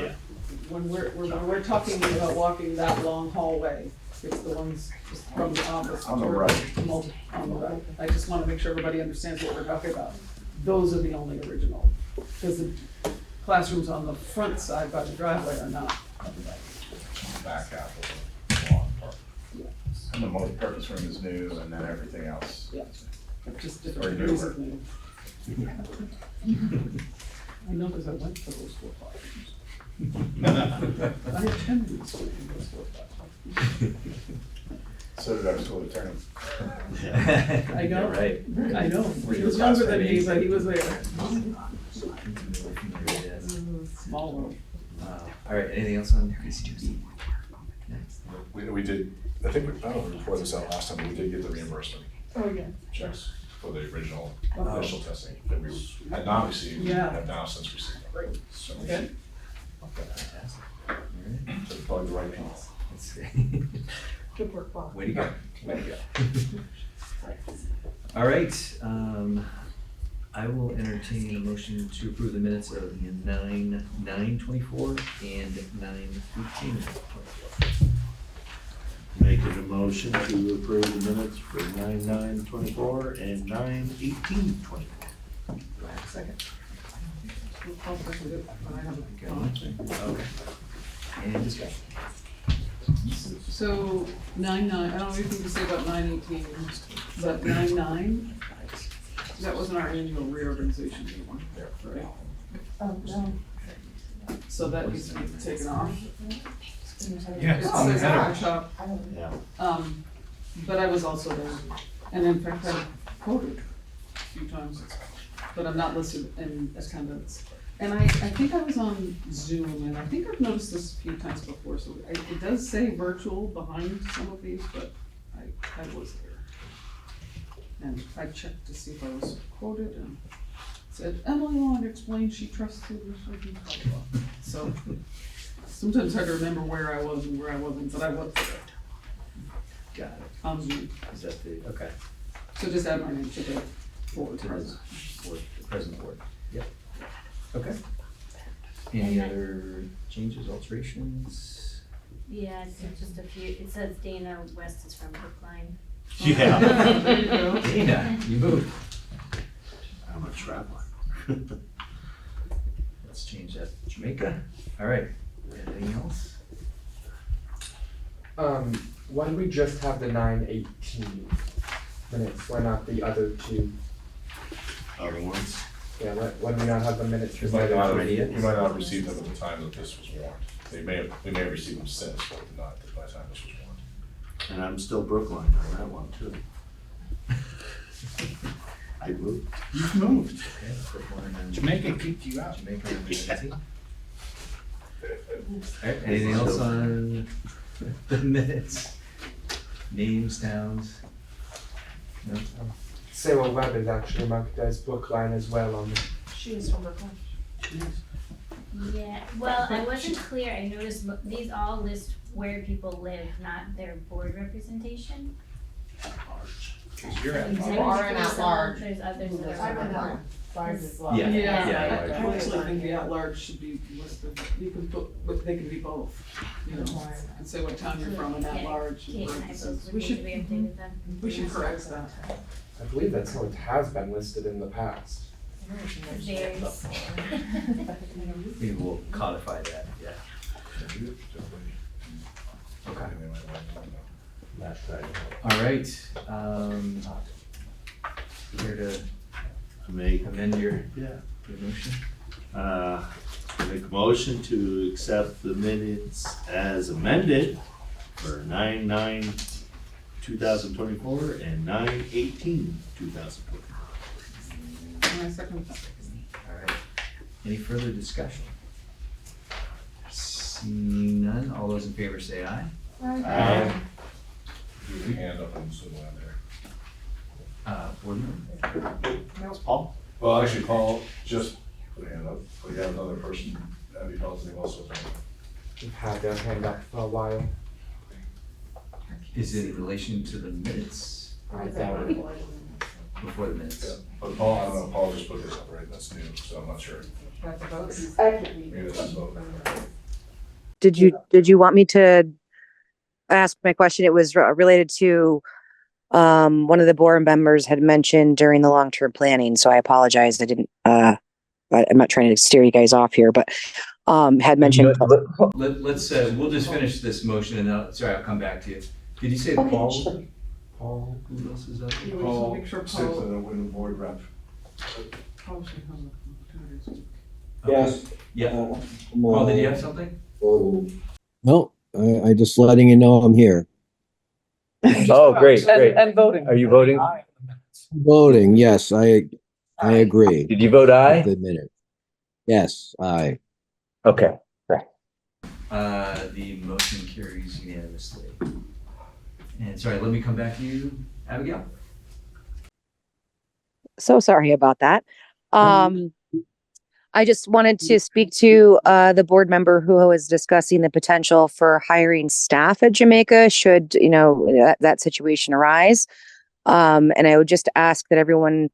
when we're talking about walking that long hallway, it's the ones just from the office. On the right. On the right. I just want to make sure everybody understands what we're talking about. Those are the only original. Because the classrooms on the front side by the driveway are not. Back half of the lawn part. And the multi-purpose room is new, and then everything else. Yeah. Just Or different degrees of new. I know because I went to those 4 classrooms. I attended those 4 classrooms. So did our school attorney. I know. Right. I know. He was younger than me, but he was there. Small world. All right, anything else on PCB? We did, I think we reported this out last time, but we did get the reimbursement Oh, yeah. checks for the original initial testing that we had not received, have now since received. Right. So, Okay. Fantastic. All right. so probably the right people. Good work, Bob. Way to go. Way to go. All right, I will entertain a motion to approve the minutes of 9/9/24 and 9/18/24. Making a motion to approve the minutes for 9/9/24 and 9/18/24. Do I have a second? I'll second it, but I have a comment. Okay. And discussion. So 9/9, I don't know anything to say about 9/18, but 9/9, that wasn't our annual reorganization anymore, right? Oh, no. So that needs to be taken off. Yeah, It it's on the says header. workshop, Yeah. but I was also there. And in fact, I quoted a few times, but I'm not listed in attendance. And I think I was on Zoom, and I think I've noticed this a few times before, so it does say virtual behind some of these, but I was there. And I checked to see if I was quoted, and it said, Emily Long explained she trusted her certain blah, blah. So sometimes hard to remember where I was and where I wasn't, but I was there. Got it. On Zoom. Is that the, okay. So just add my name to the board. To the board, the present board. Yep. Okay. Any other changes, alterations? Yeah, so just a few. It says Dana West is from Brookline. Yeah. There you go. Dana, you moved. I'm a traveler. Let's change that to Jamaica. All right. Anything else? Why do we just have the 9:18 minutes? Why not the other two? Other ones? Yeah, why do we not have the minutes? We might not have, Already we might not have received them at the time that this was warned. We may have received them since, but not by the time this was warned. And I'm still Brookline on that one too. I moved. You've moved. Okay, Brookline and Jamaica kicked you out. Jamaica and Tennessee. All right, anything else on the minutes? Names, towns? No? Sarah Webb is actually marked as Brookline as well on the. She is from Brooklyn. Yeah, well, I wasn't clear. I noticed these all list where people live, not their board representation. Because you're at There's Are and at some, large. There's others that I'm are. at large. Large is large. Yeah. Yeah, Yeah, I actually think the at-large should be listed. You can put, but they can be both, you know, and say what town you're from and at-large. Kate and I both We would need should, to be updated then. we should correct that. I believe that's how it has been listed in the past. Varies. Maybe we'll codify that, yeah. Okay. All right, here to Make, amend your yeah. motion. Make a motion to accept the minutes as amended for 9/9/2024 and 9/18/2024. And I second that. All right, any further discussion? Seeing none, all those in favor say aye. Aye. There's a hand up and someone there. Board member? That's Paul. Well, actually, Paul just put a hand up. We have another person, Abby Pelton, also. We've had their hand up for a while. Is it in relation to the minutes? I doubt it. Before the minutes? But Paul, I don't know, Paul just put this up, right? That's new, so I'm not sure. That's a vote. Maybe this is both. Did you want me to ask my question? It was related to one of the board members had mentioned during the long-term planning, so I apologize. I didn't I'm not trying to steer you guys off here, but had mentioned. Let's we'll just finish this motion and I'll come back to you. Did you say Okay, Paul? sure. Paul, who else is up? You Paul want to make sure sits Paul, in the board rep. Paul should have an opportunity to speak. Yes. Yeah. Paul, did you have something? No, I just letting you know I'm here. Oh, great, great. And voting. Are you voting? Voting, yes, I agree. Did you vote aye? The minute. Yes, aye. Okay. The motion carries unanimously. And sorry, let me come back to you, Abigail. So sorry about that. I just wanted to speak to the board member who was discussing the potential for hiring staff at Jamaica should, that situation arise. And I would just ask that everyone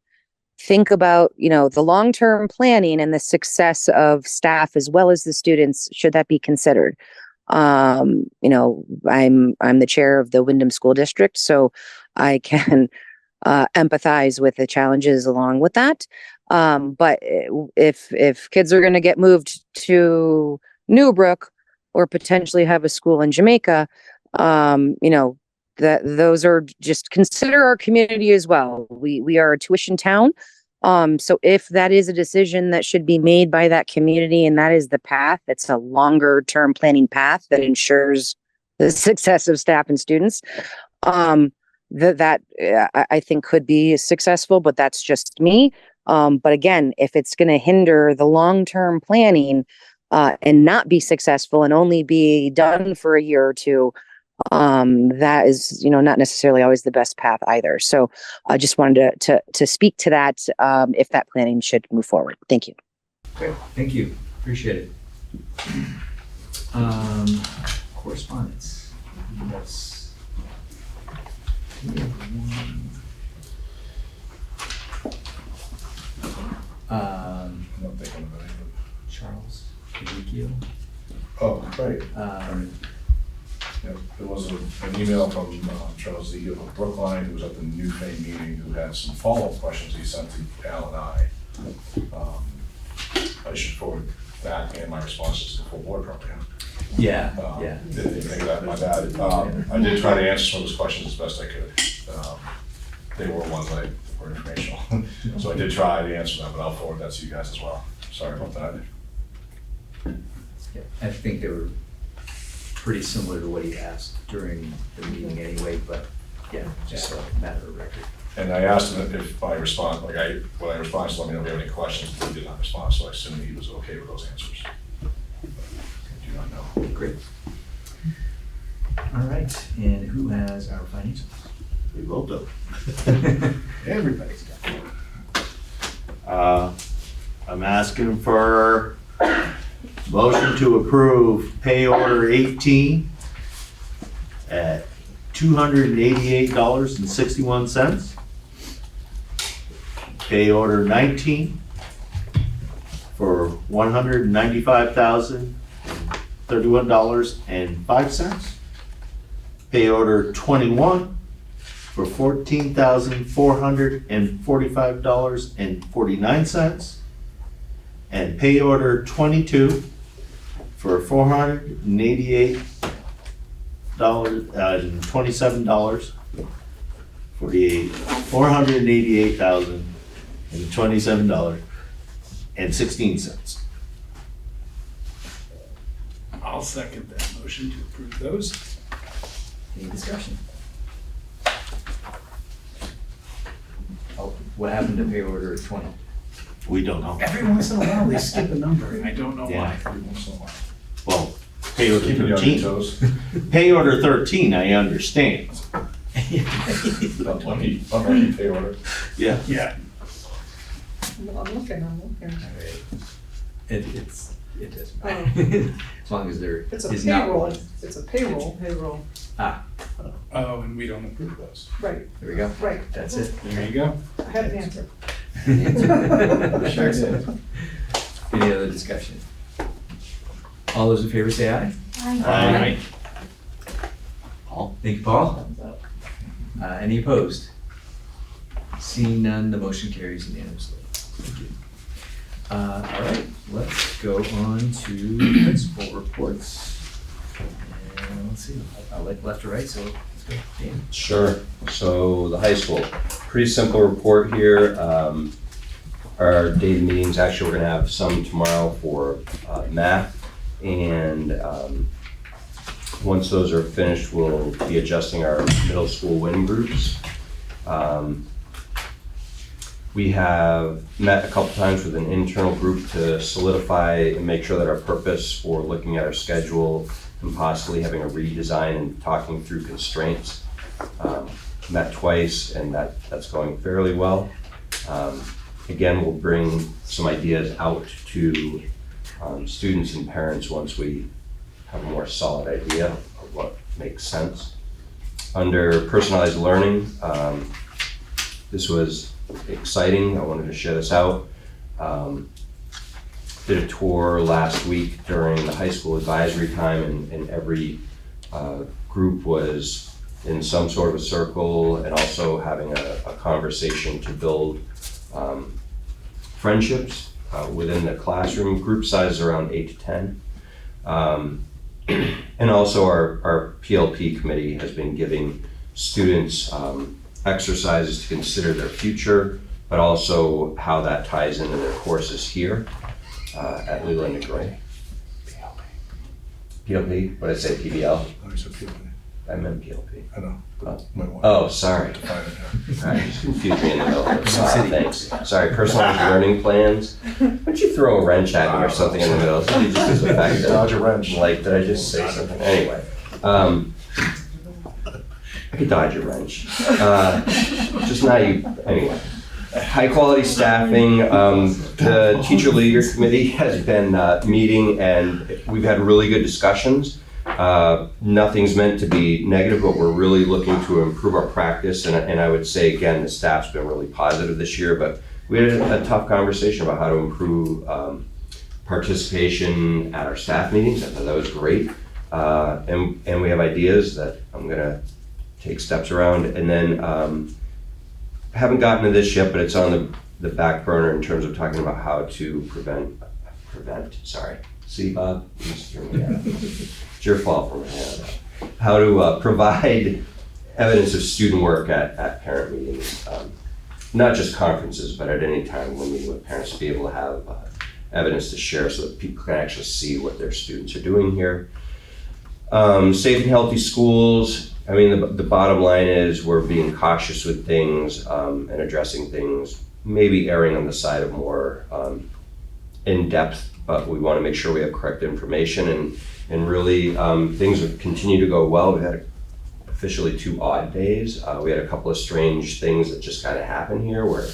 think about, the long-term planning and the success of staff as well as the students, should that be considered. I'm the chair of the Wyndham School District, so I can empathize with the challenges along with that. But if kids are going to get moved to NewBrook or potentially have a school in Jamaica, that those are just consider our community as well. We are a tuition town. So if that is a decision that should be made by that community and that is the path, that's a longer term planning path that ensures the success of staff and students. I think could be successful, but that's just me. But again, if it's going to hinder the long-term planning and not be successful and only be done for a year or two, that is, not necessarily always the best path either. So I just wanted to speak to that if that planning should move forward. Thank you. Great, thank you, appreciate it. Correspondence. Yes. Not thinking of anything. Charles, Ezekiel. Oh, right. There was an email from Charles Ezekiel from Brookline, who was at the New Fame meeting, who had some follow-up questions he sent to Al and I. I should forward that and my responses to the full board probably. Yeah. My bad. I did try to answer some of those questions as best I could. They were ones that were informational. So I did try to answer them, but I'll forward that to you guys as well. Sorry about that. Yeah, I think they were pretty similar to what he asked during the meeting anyway, but yeah, just a matter of record. And I asked him if my response, when I responded, to let me know if you have any questions, he did not respond, so I assumed he was okay with those answers. But I do not know. Great. All right, and who has our financials? We will do. Everybody's got it. I'm asking for motion to approve pay order 18 at $288.61. Pay order 19 for $195,031.05. Pay order 21 for $14,445.49. And pay order 22 for $488.27. $488,027.16. I'll second that motion to approve those. Any discussion? Oh, what happened to pay order 20? We don't know. Every once in a while, they skip a number, and I don't know Yeah. why. Every once in a while. Well, pay order Keeping you on your 13. toes. Pay order 13, I understand. Unlucky pay order. Yeah. Yeah. I'm looking. All right. It doesn't matter. As long as there It's a is not payroll, one. it's a payroll. Ah, Oh, and we don't approve those. Right, there we go. right. That's it. There you go. I had an answer. Sure did. Any other discussion? All those in favor say aye. Aye. Paul? Thank you, Paul. Any opposed? Seeing none, the motion carries unanimously. Thank you. All right, let's go on to principal reports. And let's see, I like left to right, so let's go. Dan. Sure. So the high school, pretty simple report here. Our data meetings, actually, we're gonna have some tomorrow for math. And once those are finished, we'll be adjusting our middle school win groups. We have met a couple times with an internal group to solidify and make sure that our purpose for looking at our schedule and possibly having a redesign and talking through constraints. Met twice, and that's going fairly well. Again, we'll bring some ideas out to students and parents once we have a more solid idea of what makes sense. Under personalized learning, this was exciting. I wanted to share this out. Did a tour last week during the high school advisory time, and every group was in some sort of a circle and also having a conversation to build friendships within the classroom. Group size is around 8 to 10. And also our PLP committee has been giving students exercises to consider their future, but also how that ties into their courses here at Leland and Gray. PLP, what did I say, PBL? Oh, you said PLP. I meant PLP. I know. Oh, sorry. Alright, just confused me in the middle. Thanks. Sorry, personalized learning plans. Why don't you throw a wrench at me or something in the middle? So you just effective. Dodge a wrench. Like, did I just say something? Anyway. I could dodge a wrench. Just not you, anyway. High quality staffing, the teacher leader committee has been meeting and we've had really good discussions. Nothing's meant to be negative, but we're really looking to improve our practice. And I would say, again, the staff's been really positive this year, but we had a tough conversation about how to improve participation at our staff meetings. I thought that was great. And we have ideas that I'm gonna take steps around. And then haven't gotten to this yet, but it's on the back burner in terms of talking about how to prevent, sorry. See, Bob? It's your fault for my hand. How to provide evidence of student work at parent meetings. Not just conferences, but at any time when meeting with parents, to be able to have evidence to share so that people can actually see what their students are doing here. Safe and healthy schools. I mean, the bottom line is we're being cautious with things and addressing things, maybe erring on the side of more in-depth, but we want to make sure we have correct information and really things have continued to go well. We had officially 2 odd days. We had a couple of strange things that just kind of happened here where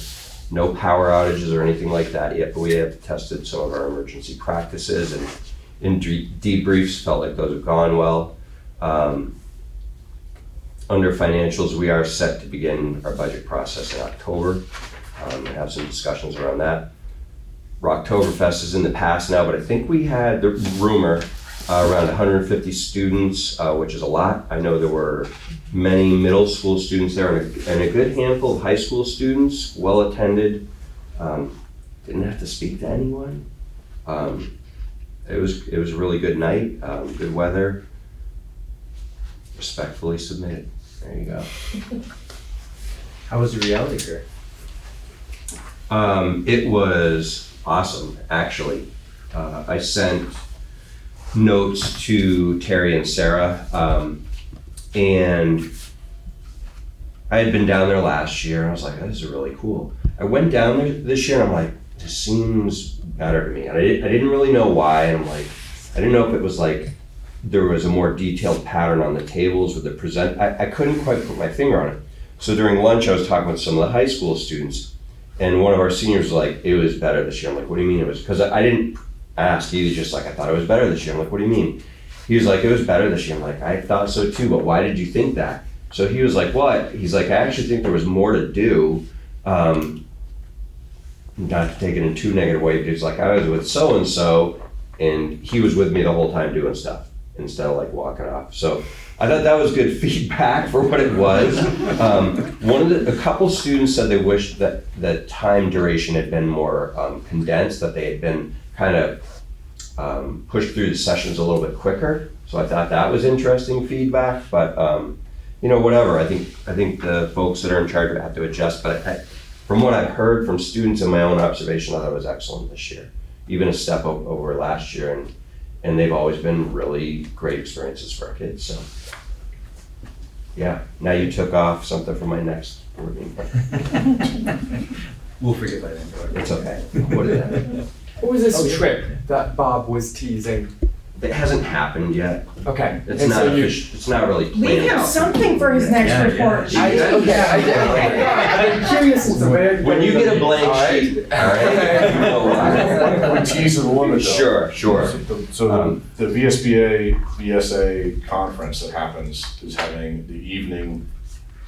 no power outages or anything like that yet, but we have tested some of our emergency practices and in debriefs felt like those have gone well. Under financials, we are set to begin our budget process in October and have some discussions around that. Rocktoberfest is in the past now, but I think we had the rumor around 150 students, which is a lot. I know there were many middle school students there and a good handful of high school students, well attended. Didn't have to speak to anyone. It was a really good night, good weather. Respectfully submitted. There you go. How was the reality fair? It was awesome, actually. I sent notes to Terry and Sarah, and I had been down there last year, and I was like, oh, this is really cool. I went down there this year, and I'm like, this seems better to me. And I didn't really know why, and I'm like, I didn't know if it was like, there was a more detailed pattern on the tables with the present. I couldn't quite put my finger on it. So during lunch, I was talking with some of the high school students, and one of our seniors was like, it was better this year. I'm like, what do you mean it was? Because I didn't ask, he was just like, I thought it was better this year. I'm like, what do you mean? He was like, it was better this year. I'm like, I thought so too, but why did you think that? So he was like, what? He's like, I actually think there was more to do. Not to take it in too negative way, but he's like, I was with so-and-so, and he was with me the whole time doing stuff, instead of like walking off. So I thought that was good feedback for what it was. A couple students said they wished that the time duration had been more condensed, that they had been kind of pushed through the sessions a little bit quicker. So I thought that was interesting feedback, but whatever. I think the folks that are in charge have to adjust, but from what I've heard from students and my own observation, I thought it was excellent this year. Even a step over last year, and they've always been really great experiences for our kids, so. Yeah, now you took off something from my next board meeting. We'll forget by then. It's okay. What is that? What was this trip that Bob was teasing? It hasn't happened yet. Okay. It's And not so you- official, it's not really Leave planned him out. something for his next report. I'm curious as to where. When you get a blank sheet, all right? You know why. We tease it a little bit though. Sure. So the VSBA, VSA conference that happens is having the evening,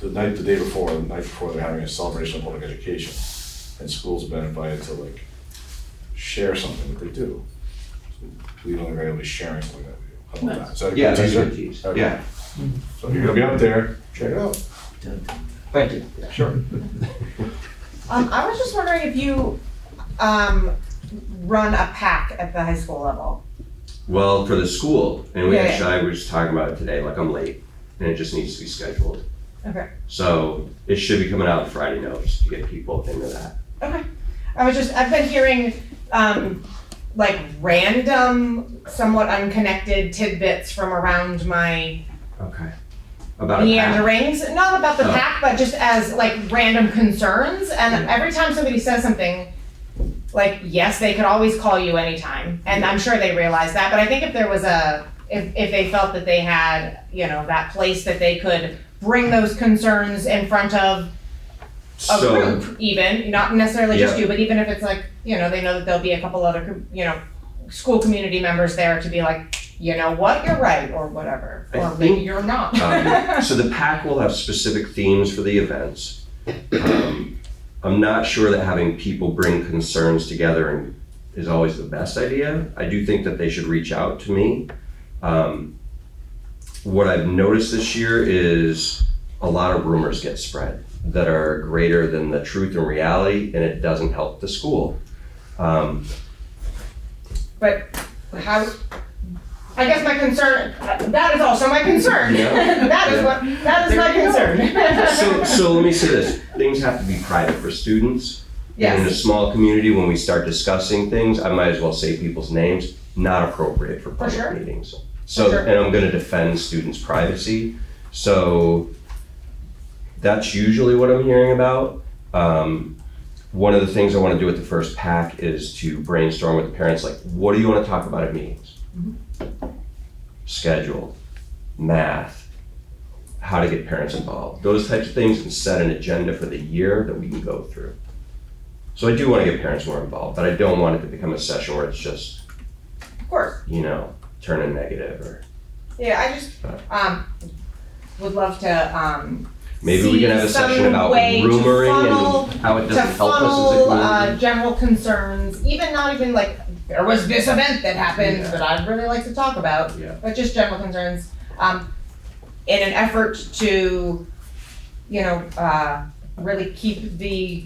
the night before, they're having a celebration of public education. And schools have been invited to like share something that they do. So we only regularly sharing something that we do. How about that? Is that a Yeah, good that's a teaser? good tease. Okay. Yeah. So if you're gonna be up there, check it out. Thank you. Sure. I was just wondering if you run a pack at the high school level. Well, for the school, and we Yeah, actually, I was talking about it today, like I'm late, and it just needs to be scheduled. Okay. So it should be coming out Friday notes to get people into that. Okay. I've been hearing like random, somewhat unconnected tidbits from around my Okay. About a pack? meanderings, not about the Oh. pack, but just as like random concerns. And every time somebody says something, like, yes, they could always call you anytime. And I'm sure they realize that. But I think if there was if they felt that they had, that place that they could bring those concerns in front of a group even, not necessarily just you, but even if it's like, they know that there'll be a couple other, school community members there to be like, you know what, you're right, or whatever, or maybe you're not. So the pack will have specific themes for the events. I'm not sure that having people bring concerns together is always the best idea. I do think that they should reach out to me. What I've noticed this year is a lot of rumors get spread that are greater than the truth and reality, and it doesn't help the school. But how, I guess my concern, that is also my concern. Yeah. That is my concern. So let me say this, things have to be private for students. Yes. And in a small community, when we start discussing things, I might as well say people's names, not appropriate for public meetings. So, and I'm gonna defend students' privacy. So that's usually what I'm hearing about. One of the things I wanna do at the first pack is to brainstorm with the parents, like, what do you wanna talk about at meetings? Schedule, math, how to get parents involved, those types of things, and set an agenda for the year that we can go through. So I do want to get parents more involved, but I don't want it to become a session where it's just, Of course. Turning negative or. Yeah, I just would love to Maybe we can have a session about rumoring and how it doesn't help us as a community. General concerns, not even like, there was this event that happened that I'd really like to talk about, but just general concerns, in an effort to, really keep the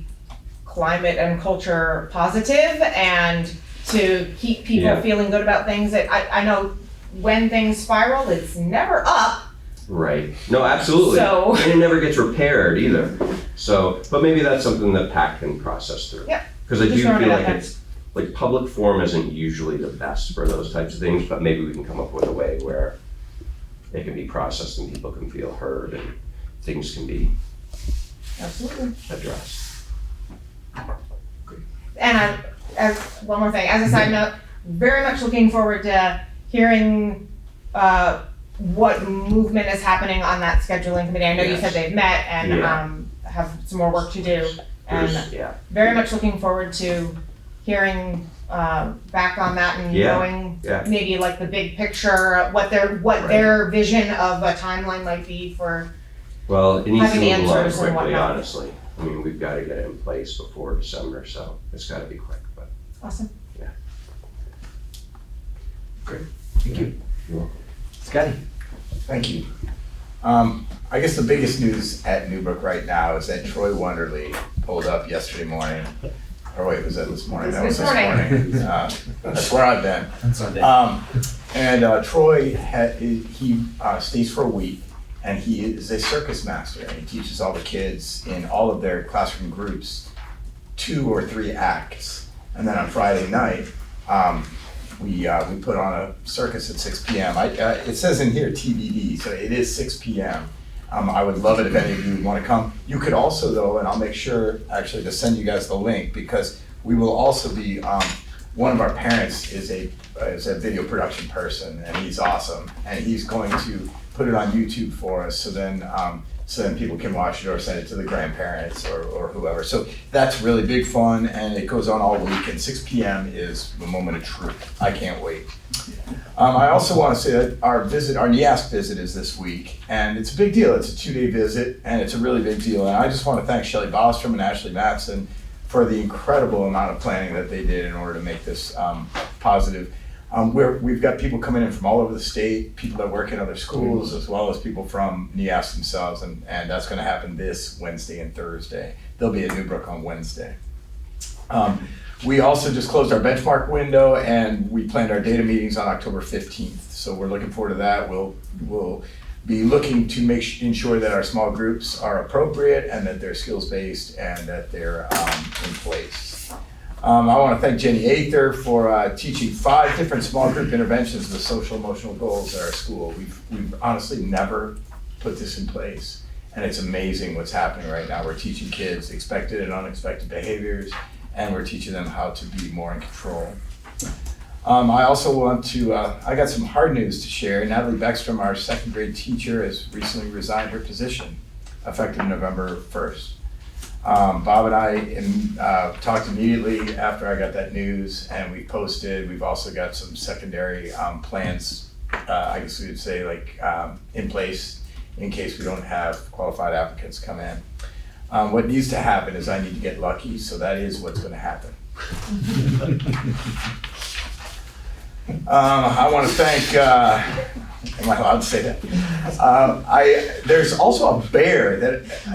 climate and culture positive and to keep people feeling good about things. That I know when things spiral, it's never up. Right. No, absolutely. So- And it never gets repaired either. So, but maybe that's something that PAC can process through. Yep. Because I do Just feel throwing it out like there. it's, like public forum isn't usually the best for those types of things, but maybe we can come up with a way where it can be processed and people can feel heard and things can be Absolutely. addressed. And as one more thing, as a side note, very much looking forward to hearing what movement is happening on that scheduling committee. I know you said they've met and have some more work to do. And very much looking forward to hearing back on that and knowing maybe like the big picture, what their vision of a timeline might be for Well, it needs to having move along answers and quickly, whatnot. honestly. I mean, we've got to get it in place before December, so it's got to be quick, but. Awesome. Yeah. Great, thank you. You're welcome. Scotty? Thank you. I guess the biggest news at Newbrook right now is that Troy Wonderly pulled up yesterday morning. Or wait, was that this morning? That was this morning. That's where I've been. On Sunday. And Troy, he stays for a week, and he is a circus master, and he teaches all the kids in all of their classroom groups 2 or 3 acts. And then on Friday night, we put on a circus at 6 p.m. It says in here TBD, so it is 6 p.m. I would love it if any of you would want to come. You could also, though, and I'll make sure actually to send you guys the link, because we will also be, one of our parents is a video production person, and he's awesome, and he's going to put it on YouTube for us, so then people can watch it or send it to the grandparents or whoever. So that's really big fun, and it goes on all week, and 6 p.m. is the moment of truth. I can't wait. I also want to say that our NEASC visit is this week, and it's a big deal. It's a 2-day visit, and it's a really big deal. And I just want to thank Shelley Bostrom and Ashley Matson for the incredible amount of planning that they did in order to make this positive. We've got people coming in from all over the state, people that work in other schools, as well as people from NEASC themselves, and that's going to happen this Wednesday and Thursday. They'll be at Newbrook on Wednesday. We also just closed our benchmark window, and we planned our data meetings on October 15th. So we're looking forward to that. We'll be looking to ensure that our small groups are appropriate and that they're skills-based and that they're in place. I want to thank Jenny Aether for teaching 5 different small group interventions with social emotional goals at our school. We've honestly never put this in place. And it's amazing what's happening right now. We're teaching kids expected and unexpected behaviors, and we're teaching them how to be more in control. I also want to, I got some hard news to share. Natalie Beckstrom, our second grade teacher, has recently resigned her position, effective November 1st. Bob and I talked immediately after I got that news, and we posted. We've also got some secondary plans, I guess we would say, like in place in case we don't have qualified applicants come in. What needs to happen is I need to get lucky, so that is what's going to happen. I want to thank, am I allowed to say that? There's also a bear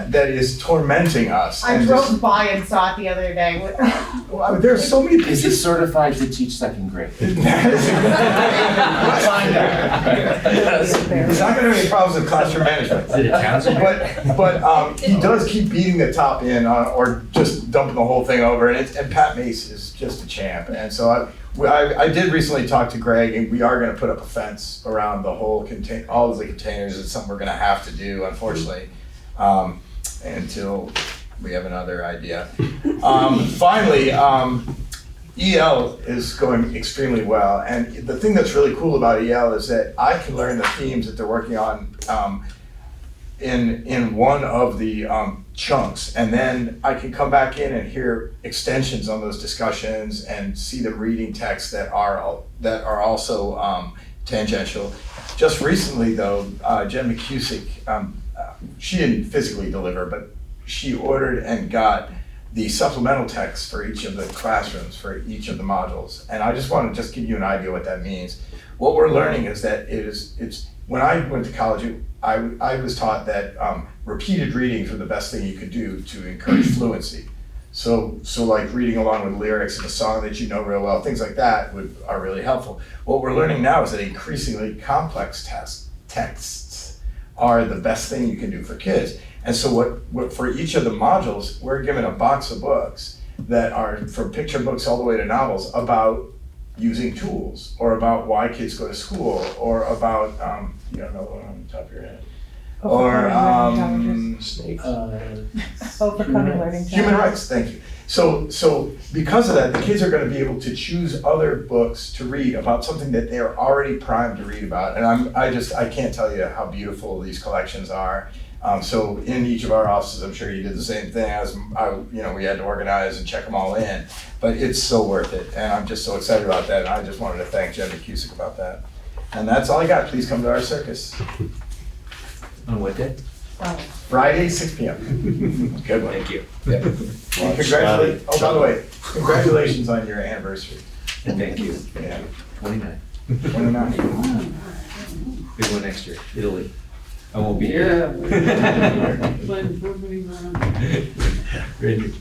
that is tormenting us. I drove by and saw it the other day. There's so many Is he certified to teach second grade? He's not gonna have any problems with classroom management. Is it a Townsend? But he does keep beating the top in or just dumping the whole thing over, and Pat Mace is just a champ. And so I did recently talk to Greg, and we are gonna put up a fence around the whole all of the containers. It's something we're gonna have to do, unfortunately, until we have another idea. Finally, EL is going extremely well, and the thing that's really cool about EL is that I can learn the themes that they're working on in one of the chunks, and then I can come back in and hear extensions on those discussions and see them reading texts that are also tangential. Just recently, though, Jen McCusick, she didn't physically deliver, but she ordered and got the supplemental text for each of the classrooms, for each of the modules. And I just want to just give you an idea what that means. What we're learning is that it's when I went to college, I was taught that repeated readings were the best thing you could do to encourage fluency. So like reading along with lyrics in a song that you know real well, things like that are really helpful. What we're learning now is that increasingly complex texts are the best thing you can do for kids. And so what for each of the modules, we're given a box of books that are from picture books all the way to novels about using tools, or about why kids go to school, or about, you don't know the one on the top of your head. Or overcoming learning challenges. Human rights, thank you. So because of that, the kids are going to be able to choose other books to read about something that they're already primed to read about. And I can't tell you how beautiful these collections are. So in each of our offices, I'm sure you did the same thing. We had to organize and check them all in, but it's so worth it. And I'm just so excited about that. And I just wanted to thank Jen McCusick about that. And that's all I got. Please come to our circus. On what day? Friday, 6 p.m. Good one. Thank you. Yeah. Congratulations. Oh, by the way, congratulations on your anniversary. And thank you. Yeah. 29. 29. Big one next year, Italy. I won't be here. Randy.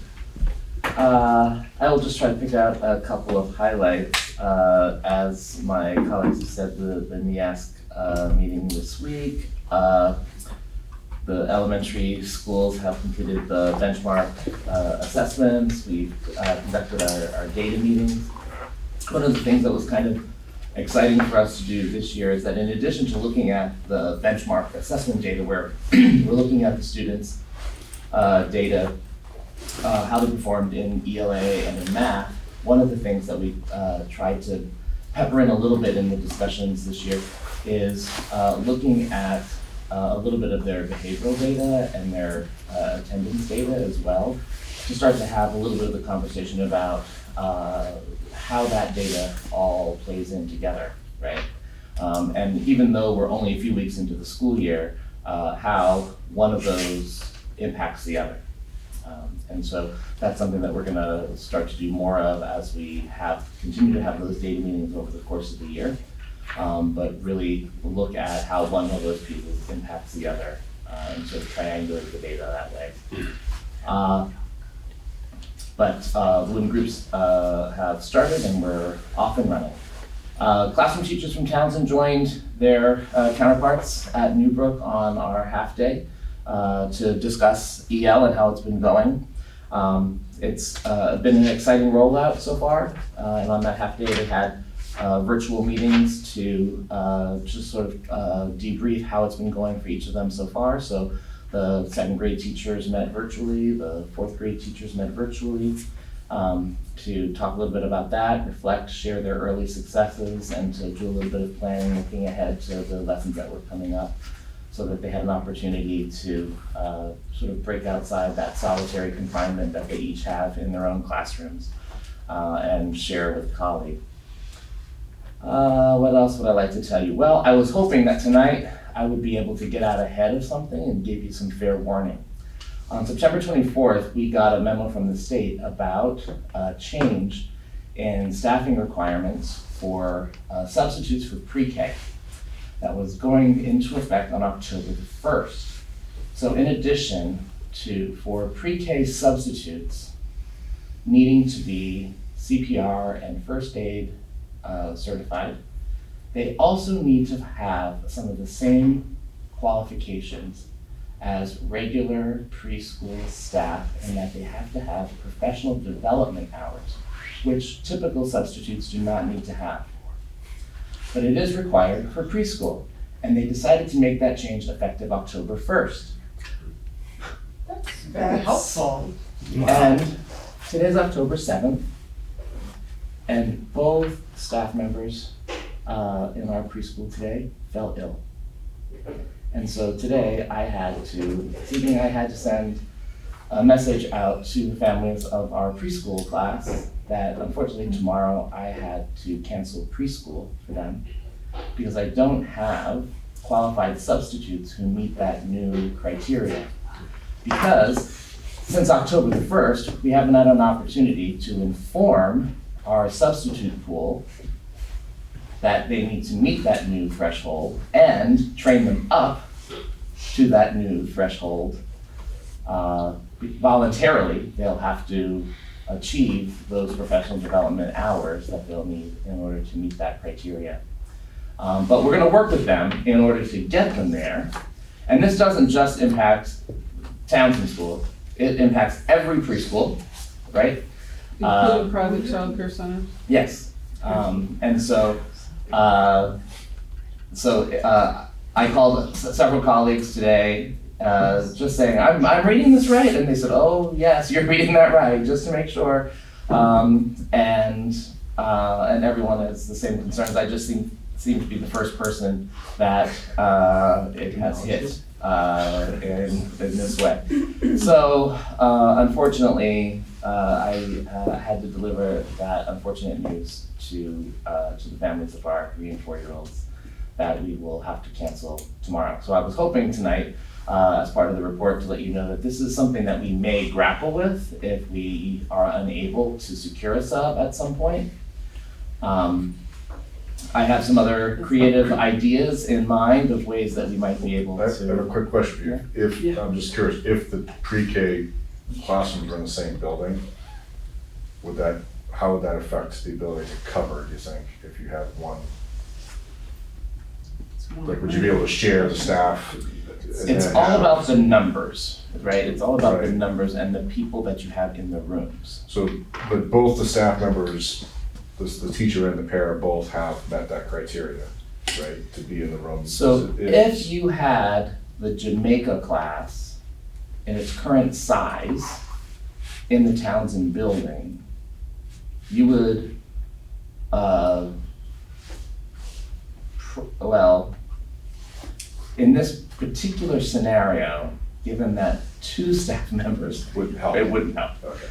I will just try to pick out a couple of highlights. As my colleagues have said, the NEASC meeting this week. The elementary schools have completed the benchmark assessments. We've conducted our data meetings. One of the things that was kind of exciting for us to do this year is that in addition to looking at the benchmark assessment data, where we're looking at the students' data, how they performed in ELA and in math, one of the things that we tried to pepper in a little bit in the discussions this year is looking at a little bit of their behavioral data and their attendance data as well, to start to have a little bit of the conversation about how that data all plays in together, right? And even though we're only a few weeks into the school year, how one of those impacts the other. And so that's something that we're gonna start to do more of as we continue to have those data meetings over the course of the year. But really look at how one of those pieces impacts the other, and sort of triangulate the data that way. But Bloom groups have started and we're off and running. Classroom teachers from Townsend joined their counterparts at NewBrook on our half day to discuss EL and how it's been going. It's been an exciting rollout so far, and on that half day they had virtual meetings to just sort of debrief how it's been going for each of them so far. So the second grade teachers met virtually, the fourth grade teachers met virtually, to talk a little bit about that, reflect, share their early successes, and to do a little bit of planning, looking ahead to the lessons that were coming up, so that they had an opportunity to sort of break outside that solitary confinement that they each have in their own classrooms and share with a colleague. What else would I like to tell you? Well, I was hoping that tonight I would be able to get out ahead of something and give you some fair warning. On September 24th, we got a memo from the state about a change in staffing requirements for substitutes for pre-K that was going into effect on October the 1st. So in addition to, for pre-K substitutes needing to be CPR and first aid certified, they also need to have some of the same qualifications as regular preschool staff, and that they have to have professional development hours, which typical substitutes do not need to have. But it is required for preschool, and they decided to make that change effective October 1st. That's very helpful. And today's October 7th, and both staff members in our preschool today fell ill. And so today I had to send a message out to the families of our preschool class that unfortunately tomorrow I had to cancel preschool for them because I don't have qualified substitutes who meet that new criteria. Because since October the 1st, we haven't had an opportunity to inform our substitute pool that they need to meet that new threshold and train them up to that new threshold. Voluntarily, they'll have to achieve those professional development hours that they'll need in order to meet that criteria. But we're gonna work with them in order to get them there. And this doesn't just impact Townsend School, it impacts every preschool, right? Including private childcare centers? Yes, and so I called several colleagues today, just saying, I'm reading this right, and they said, oh yes, you're reading that right, just to make sure. And everyone has the same concerns. I just seem to be the first person that it has hit in this way. So unfortunately, I had to deliver that unfortunate news to the families of our 3 and 4-year-olds that we will have to cancel tomorrow. So I was hoping tonight, as part of the report, to let you know that this is something that we may grapple with if we are unable to secure a sub at some point. I have some other creative ideas in mind of ways that we might be able to. I have a quick question for you. If, I'm just curious, if the pre-K classrooms are in the same building, how would that affect the ability to cover, do you think, if you have one? Like, would you be able to share the staff? It's all about the numbers, right? It's all about the numbers and the people that you have in the rooms. So, but both the staff members, the teacher and the para both have met that criteria, right, to be in the room? So if you had the Jamaica class in its current size in the Townsend building, you would, in this particular scenario, given that 2 staff members wouldn't help. It wouldn't help. Okay.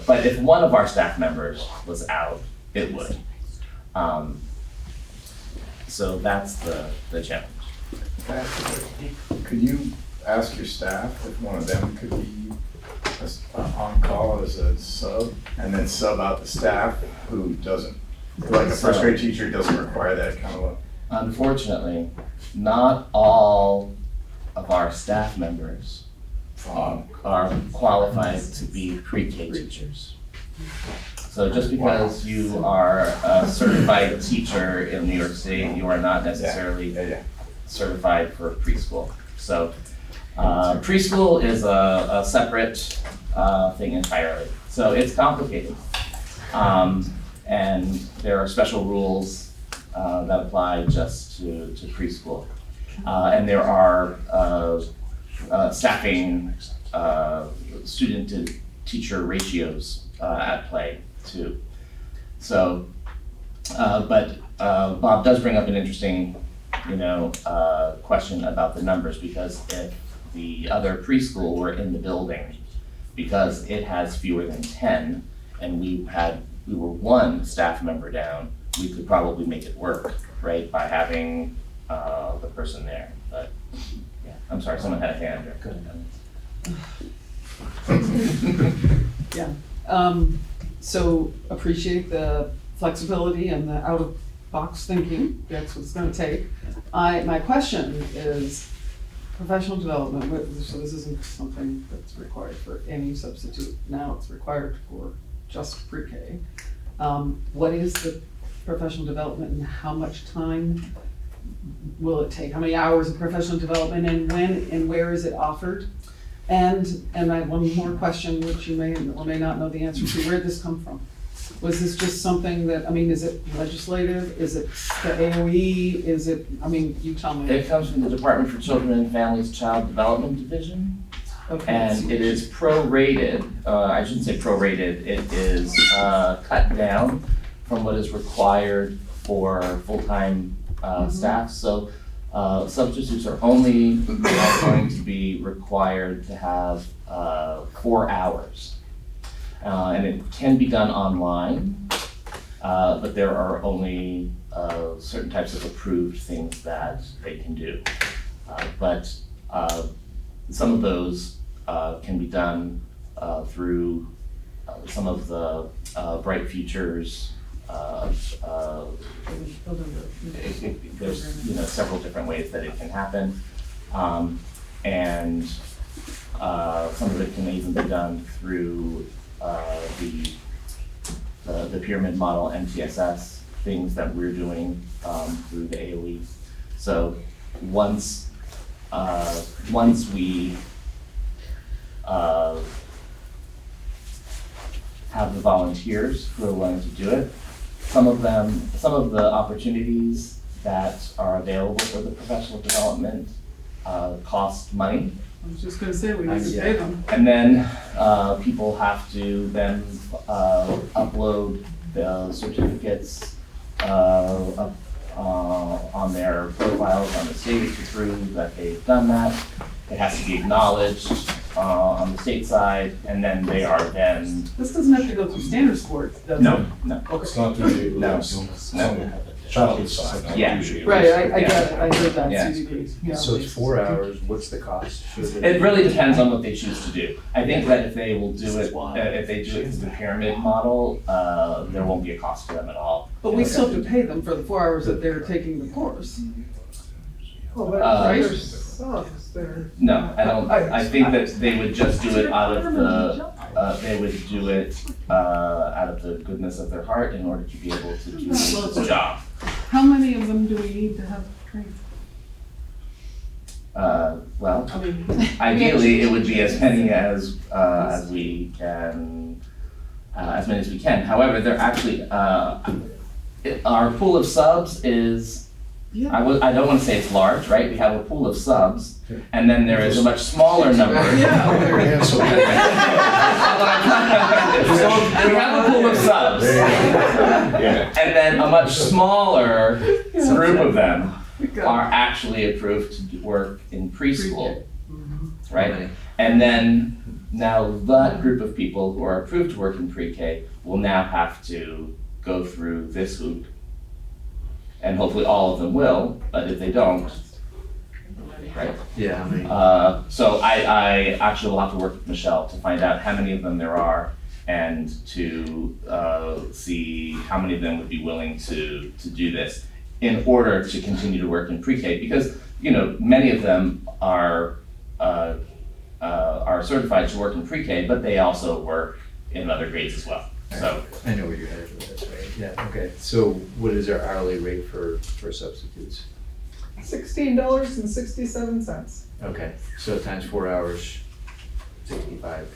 But if one of our staff members was out, it would. So that's the challenge. Could you ask your staff if one of them could be on call as a sub, and then sub out the staff who doesn't, like a first grade teacher doesn't require that kind of look? Unfortunately, not all of our staff members are qualified to be pre-K teachers. So just because you are a certified teacher in New York State, you are not necessarily certified for preschool. So preschool is a separate thing entirely. So it's complicated. And there are special rules that apply just to preschool. And there are staffing student to teacher ratios at play too. So, but Bob does bring up an interesting, question about the numbers, because if the other preschool were in the building, because it has fewer than 10, and we were one staff member down, we could probably make it work, right, by having the person there. But yeah, I'm sorry, someone had a hand there. Yeah, so appreciate the flexibility and the out-of-box thinking. That's what it's gonna take. My question is professional development. So this isn't something that's required for any substitute. Now it's required for just pre-K. What is the professional development and how much time will it take? How many hours of professional development, and when and where is it offered? And I have one more question, which you may or may not know the answer to. Where did this come from? Was this just something that, is it legislative? Is it the AOE? Is it, you tell me. It comes from the Department for Children and Families Child Development Division. Okay. And it is prorated, I shouldn't say prorated, it is cut down from what is required for full-time staff. So substitutes are only going to be required to have 4 hours. And it can be done online, but there are only certain types of approved things that they can do. But some of those can be done through some of the Bright Futures. There's several different ways that it can happen, and some of it can even be done through the pyramid model MTSS things that we're doing through the AOE. So once we have the volunteers who are willing to do it, some of the opportunities that are available for the professional development cost money. I was just gonna say, we need to pay them. And then people have to then upload the certificates on their profiles on the state to prove that they've done that. It has to be acknowledged on the state side, and then they are then. This doesn't have to go through standard sports, does it? No. It's not through the, No. child side, not Yeah. usually. Right, I get it, I heard that, Yeah. CDD. Yeah. So it's 4 hours, what's the cost? It really depends on what they choose to do. I think that if they will do it, if they do it through the pyramid model, there won't be a cost to them at all. But we still have to pay them for the 4 hours that they're taking the course. Well, but Right. there's subs there. No, I don't, I think that they would just do it out of the, they would do it out of the goodness of their heart in order to be able to do the job. How many of them do we need to have trained? Well, I mean, ideally, it would be as many as we can, as many as we can. However, they're actually, our pool of subs is, I don't want to say it's large, right? We have a pool of subs, and then there is a much smaller number. We have a pool of subs, and then a much smaller group of them are actually approved to work in preschool, right? And then now that group of people who are approved to work in pre-K will now have to go through this hoop. And hopefully all of them will, but if they don't, right? Yeah, So I actually will have to work with Michelle to find out how many of them there are and to see how many of them would be willing to do this in order to continue to work in pre-K, because many of them are certified to work in pre-K, but they also work in other grades as well. So I know where you're headed with this, right? Yeah, okay. So what is our hourly rate for substitutes? $16.67. Okay, so times 4 hours, 65.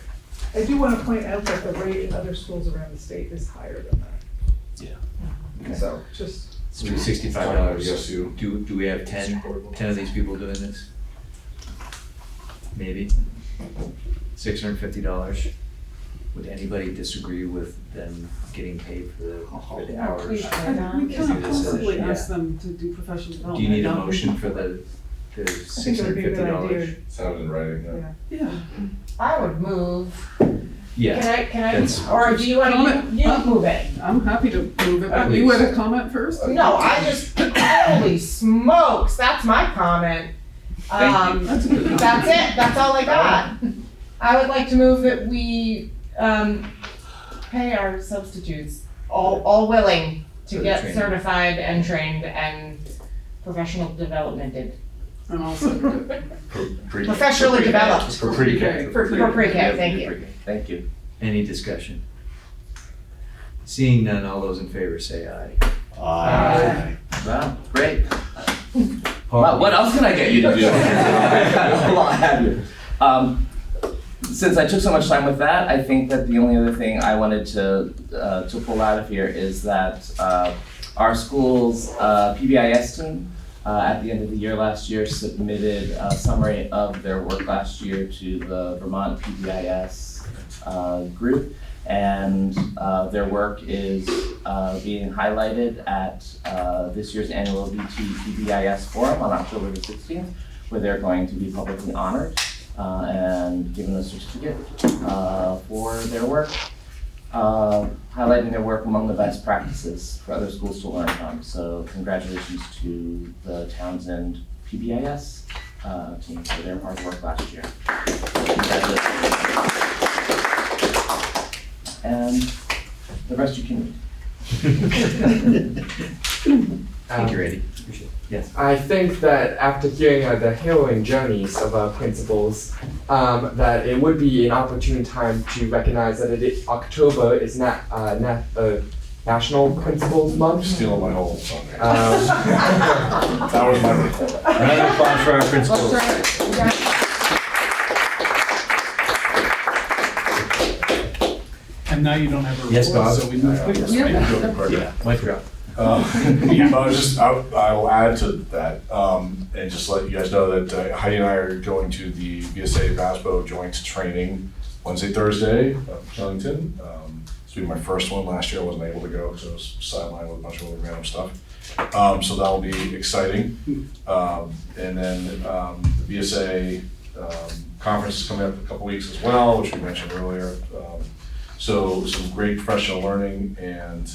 I do want to point out that the rate in other schools around the state is higher than that. Okay. So just. $65. Yes, you. Do we have 10 of these people doing this? Maybe. $650. Would anybody disagree with them getting paid for the hours? We cannot possibly ask them to do professional development. Do you need a no. motion for the I think it would be a good idea. $650? Sounded in writing, yeah. Yeah. I would move. Yeah. Can I, that's- or do you want Comment? you move it? I'm happy to move it, but you had a comment first? No, holy smokes, that's my comment. That's a good comment. That's it, that's all I got. I would like to move that we, pay our substitutes, all willing to For the get training. certified and trained and professional developmented. And also, Professionally developed. For pre-K. For pre-K, thank you. Thank you. Any discussion? Seeing none, all those in favor say aye. Aye. Wow, great. Paul? Wow, what else can I get you to do? While I have you. Since I took so much time with that, I think that the only other thing I wanted to pull out of here is that our school's PBIS team at the end of the year last year submitted a summary of their work last year to the Vermont PBIS group, and their work is being highlighted at this year's annual VT PBIS forum on October the 16th, where they're going to be publicly honored and given a certificate for their work, highlighting their work among the best practices for other schools to learn from. So congratulations to the Townsend PBIS team for their hard work last year. Congratulations. And the rest you can read. Thank you, Randy. Appreciate it. Yes. I think that after hearing the harrowing journeys of our principals, that it would be an opportune time to recognize that October is National Principals Month. Stealing my whole song. That was my. Round of applause for our principals. And now you don't have a report, Yes, Bob? so we move quickly. Yeah, Mike, you're up. I will add to that, and just let you guys know that Heidi and I are going to the BSA Brattleboro joint training Wednesday, Thursday up in Killington. This will be my first one. Last year I wasn't able to go because I was sidelined with a bunch of other random stuff. So that will be exciting. And then the BSA conference is coming up in a couple weeks as well, which we mentioned earlier. So some great professional learning, and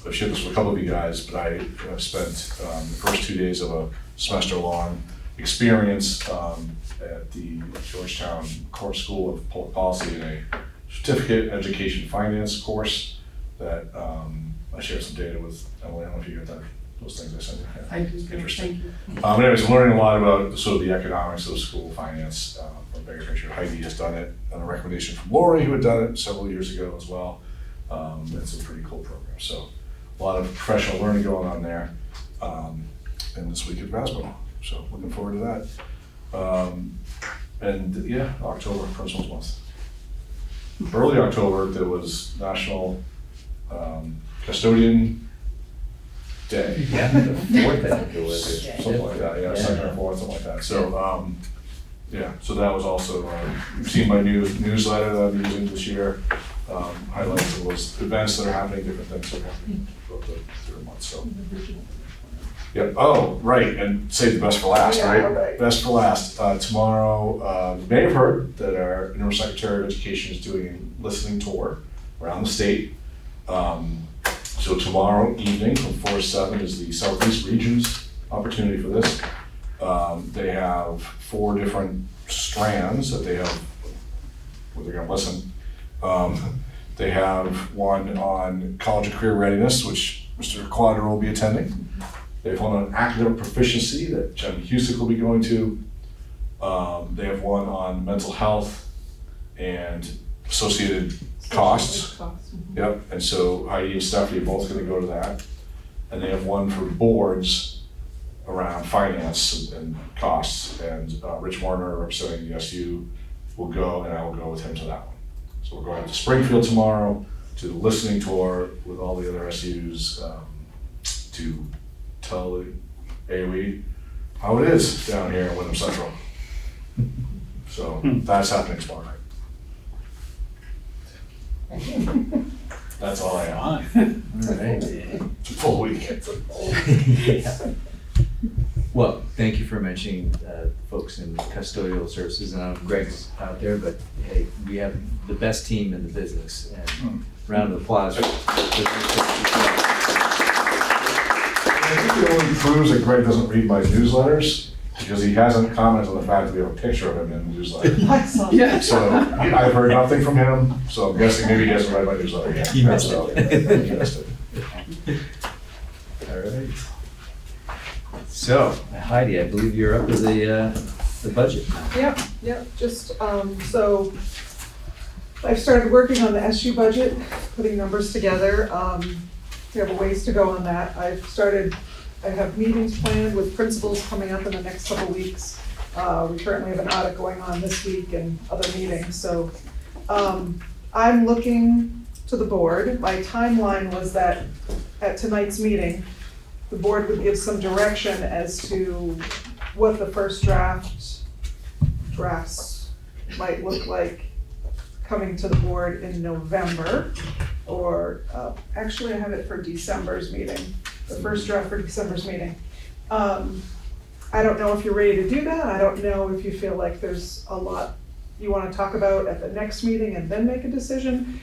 I've shared this with a couple of you guys, but I spent the first 2 days of a semester-long experience at the Georgetown Core School of Public Policy in a certificate in education finance course that I shared some data with Emily. I don't know if you got that, those things I sent you. Yeah. I do. Interesting. Thank you. Anyways, I'm learning a lot about sort of the economics of school finance from a bigger picture. Heidi has done it on a recommendation from Lori, who had done it several years ago as well. It's a pretty cool program. So a lot of professional learning going on there. And this week at Brattleboro. So looking forward to that. And yeah, October, Principals Month. Early October, there was National Custodian Day. Yeah, the fourth, I think it was. Something like that, yeah, second or fourth, something like that. So, yeah, so that was also, you've seen my new newsletter that I'll be using this year. Highlights of those events that are happening, different things that are happening throughout the different months, so. Yep, oh, right, and save the best for last, Yeah, right? right. Best for last. Tomorrow, you may have heard that our interim secretary of education is doing a listening tour around the state. So tomorrow evening from 4 to 7 is the Southeast Region's opportunity for this. They have 4 different strands that they have, where they're gonna listen. They have one on college and career readiness, which Mr. Quadro will be attending. They have one on academic proficiency that Jen Husick will be going to. They have one on mental health and associated costs. Yep, and so Heidi and Stephanie are both gonna go to that. And they have one for boards around finance and costs. And Rich Warner, representing the SU, will go, and I will go with him to that one. So we're going to Springfield tomorrow to the listening tour with all the other SUs, to tell the AOE how it is down here in Wyndham Central. So that's happening tomorrow night. That's all I have. All right. It's a full week. Yeah. Well, thank you for mentioning folks in custodial services, and I know Greg's out there, but hey, we have the best team in the business, and round of applause. I think it only proves that Greg doesn't read my newsletters, because he hasn't commented on the fact that we have a picture of him in the newsletter. Yeah. So I've heard nothing from him, so I'm guessing maybe he hasn't read my newsletter yet. He missed it. He missed it. All right. So, Heidi, I believe you're up to the budget. Yep, just, so I've started working on the SU budget, putting numbers together. We have a ways to go on that. I have meetings planned with principals coming up in the next couple weeks. We currently have an audit going on this week and other meetings, so I'm looking to the board. My timeline was that at tonight's meeting, the board would give some direction as to what the first drafts might look like coming to the board in November, or actually I have it for December's meeting, the first draft for December's meeting. I don't know if you're ready to do that. I don't know if you feel like there's a lot you want to talk about at the next meeting and then make a decision.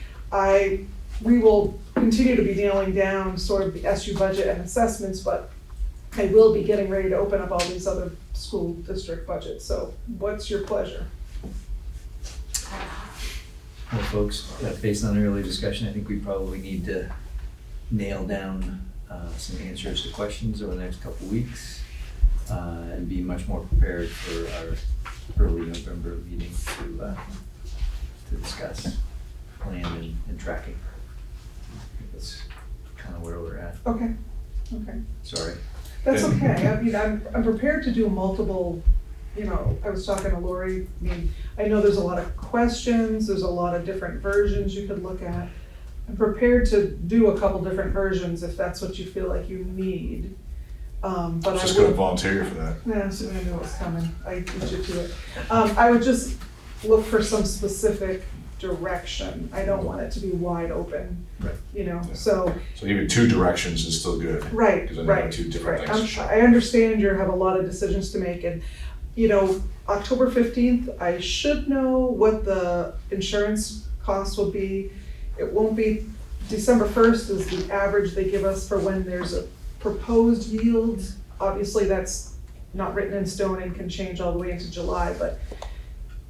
We will continue to be nailing down sort of the SU budget and assessments, but I will be getting ready to open up all these other school district budgets. So what's your pleasure? Well, folks, based on the early discussion, I think we probably need to nail down some answers to questions over the next couple of weeks, and be much more prepared for our early November meeting to discuss plan and tracking. I think that's kind of where we're at. Okay. Sorry. That's okay. I mean, I'm prepared to do multiple, I was talking to Lori, I know there's a lot of questions, there's a lot of different versions you could look at. I'm prepared to do a couple different versions if that's what you feel like you need. But Just I go would volunteer for that. Yeah, so I knew it was coming. I beat you to it. I would just look for some specific direction. I don't want it to be wide open, so. So even two directions is still good. Right, Because then you right. have two different things to show. I understand you have a lot of decisions to make, and, October 15th, I should know what the insurance costs will be. It won't be, December 1st is the average they give us for when there's a proposed yield. Obviously, that's not written in stone and can change all the way into July, but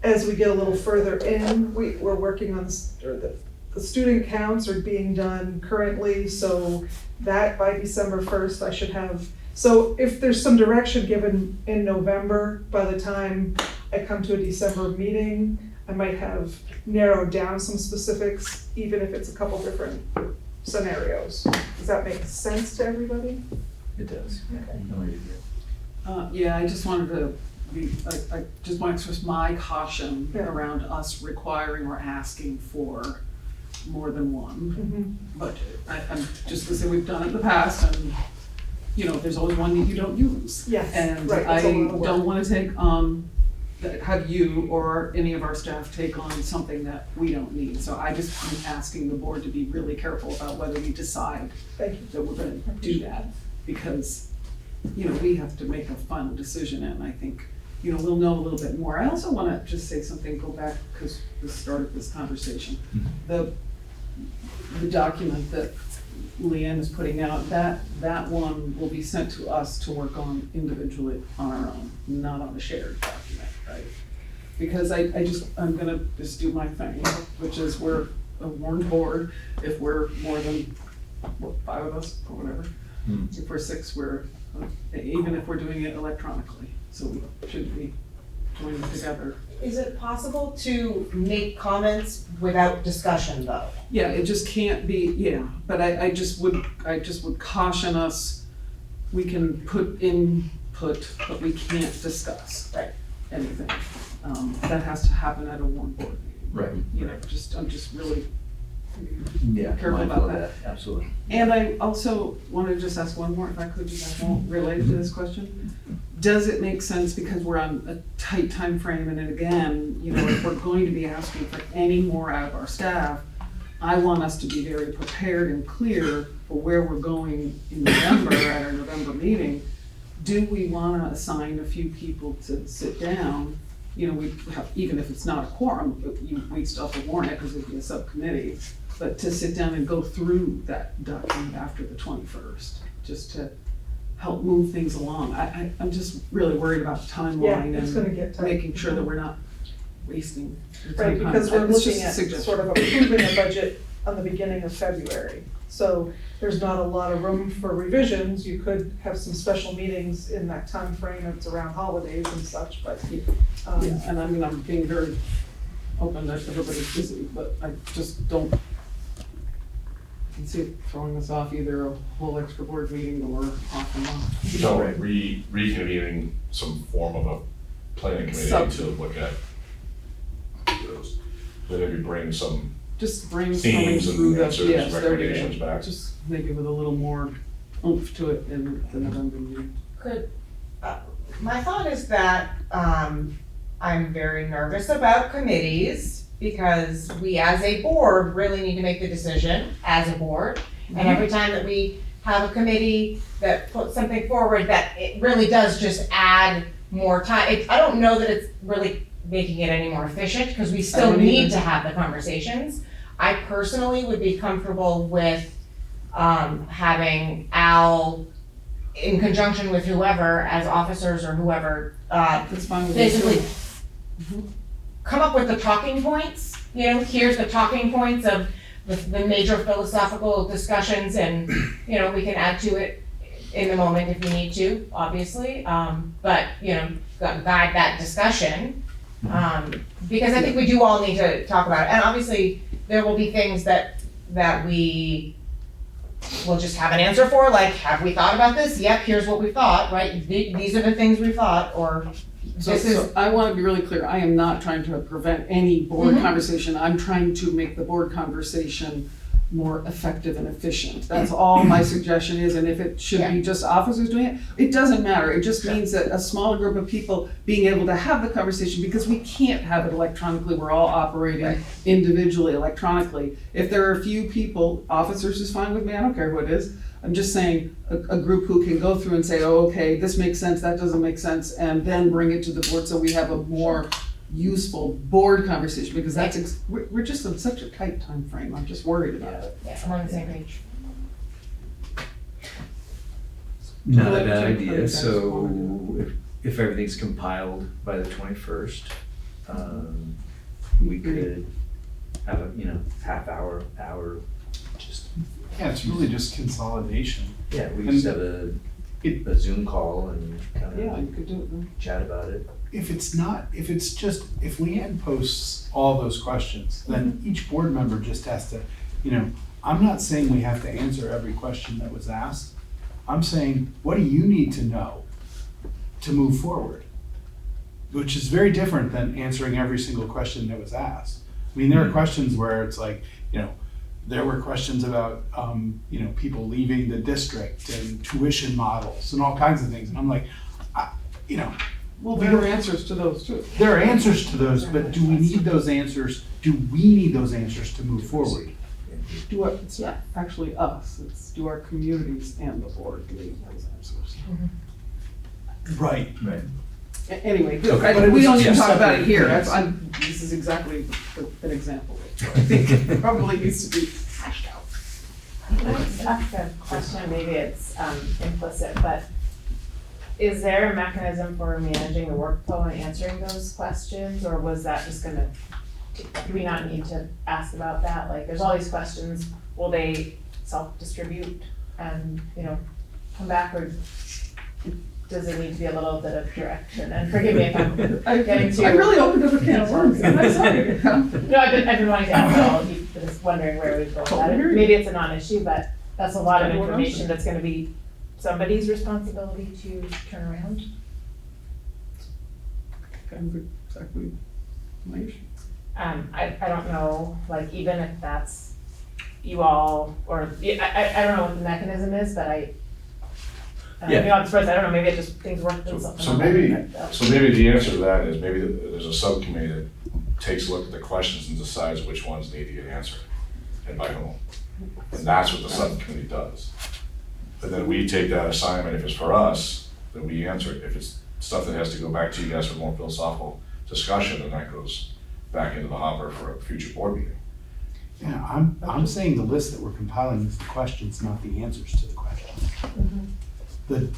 as we get a little further in, we're working on, the student counts are being done currently, so that by December 1st, I should have, so if there's some direction given in November, by the time I come to a December meeting, I might have narrowed down some specifics, even if it's a couple different scenarios. Does that make sense to everybody? It does. Okay. No idea. Yeah, I just wanted to I just want to express my caution around us requiring or asking for more than one budget. I'm just gonna say we've done it in the past, and there's always one that you don't use. Yes, And right, I it's a lot of work. don't want to take have you or any of our staff take on something that we don't need. So I just am asking the board to be really careful about whether we decide that we're going to do that, because we have to make a final decision, and I think we'll know a little bit more. I also want to just say something, go back, because we started this conversation. The document that Leanne is putting out, that one will be sent to us to work on individually on our own, not on a shared document, right? Because I'm gonna just do my thing, which is we're a warned board. If we're more than 5 of us or whatever, if we're 6, we're even if we're doing it electronically, so we should be joining together. Is it possible to make comments without discussion, though? Yeah, it just can't be, but I just would caution us, we can put input, but we can't discuss anything. That has to happen at a warrant board meeting. Right. I'm just really Yeah, Careful mindful about of that, absolutely. And I also wanted to just ask one more, if I could, you guys won't relate to this question. Does it make sense, because we're on a tight time frame, and then again, you know, if we're going to be asking for any more out of our staff, I want us to be very prepared and clear for where we're going in November at our November meeting. Do we want to assign a few people to sit down? You know, we have, even if it's not a quorum, we still have to warn it because it'd be a subcommittee, but to sit down and go through that document after the 21st, just to help move things along. I'm just really worried about the timeline it's gonna get and tight. making sure that we're not wasting Right, time. because we're It's looking just a at suggestion. sort of approving a budget on the beginning of February. So there's not a lot of room for revisions. You could have some special meetings in that time frame. It's around holidays and such, but. Yeah, and I mean, I'm being very open that everybody's busy, but I just don't, I can see it throwing us off either a whole extra board meeting or off and on. So reconvening some form of a planning committee to look at those, maybe bring some Just brainstorming themes through and the, answers, yes, there you recommendations go. back. Just maybe with a little more oomph to it in the November meeting. Could, my thought is that, I'm very nervous about committees because we as a board really need to make the decision as a board. And every time that we have a committee that puts something forward, that it really does just add more time. I don't know that it's really making it any more efficient because we still need to have the conversations. I personally would be comfortable with having Al in conjunction with whoever as officers or whoever, That's fine with me basically too. come up with the talking points. You know, here's the talking points of the major philosophical discussions, and you know, we can add to it in the moment if we need to, obviously. But you know, guide that discussion. Because I think we do all need to talk about it. And obviously there will be things that we will just have an answer for, like, have we thought about this? Yep, here's what we thought, right? These are the things we thought, or So I want to be really clear, I am not trying to prevent any board conversation, I'm trying to make the board conversation more effective and efficient. That's all my suggestion is, and if it should be just officers doing it, it doesn't matter. It just means that a smaller group of people being able to have the conversation, because we can't have it electronically, we're all operating individually electronically. If there are a few people, officers is fine with me, I don't care who it is. I'm just saying a group who can go through and say, oh, okay, this makes sense, that doesn't make sense, and then bring it to the board so we have a more useful board conversation, because that's, we're just in such a tight time frame. I'm just worried about it. Yeah, I'm on the same page. Not a bad idea, so if everything's compiled by the 21st, we could have a, half hour, just. Yeah, it's really just consolidation. Yeah, we just have a Zoom call and kind Yeah, you could do it then. of chat about it. If Leanne posts all those questions, then each board member just has to, I'm not saying we have to answer every question that was asked. I'm saying, what do you need to know to move forward? Which is very different than answering every single question that was asked. I mean, there are questions where it's like, there were questions about, people leaving the district and tuition models and all kinds of things. And I'm like, Well, there are answers to those too. there are answers to those, but do we need those answers? Do we need those answers to move forward? It's not actually us, it's do our communities and the board need those answers. Right. Anyway, Okay, but it we was don't need to just talk about it separate here. things. This is exactly an example. I think it probably needs to be hashed out. Can I just ask a question, maybe it's implicit, but is there a mechanism for managing the workflow and answering those questions, or was that just gonna, do we not need to ask about that? Like, there's all these questions, will they self-distribute and, come back, or does it need to be a little bit of direction? And forgive me if I'm getting too. I really opened up a can of worms, I'm sorry. No, I've been wanting to ask all of you, just wondering where we go with that. Maybe it's a non-issue, but that's a lot of information that's gonna be somebody's responsibility to turn around. Kind of exactly my issue. I don't know, like, even if that's you all, or, I don't know what the mechanism is, but Yeah. maybe I'm surprised, I don't know, maybe it just, things work themselves. So maybe the answer to that is maybe there's a subcommittee that takes a look at the questions and decides which ones need to get answered and by whom. And that's what the subcommittee does. And then we take that assignment, if it's for us, then we answer it. If it's stuff that has to go back to you guys for more philosophical discussion, then that goes back into the hopper for a future board meeting. Yeah, I'm saying the list that we're compiling is the questions, not the answers to the questions.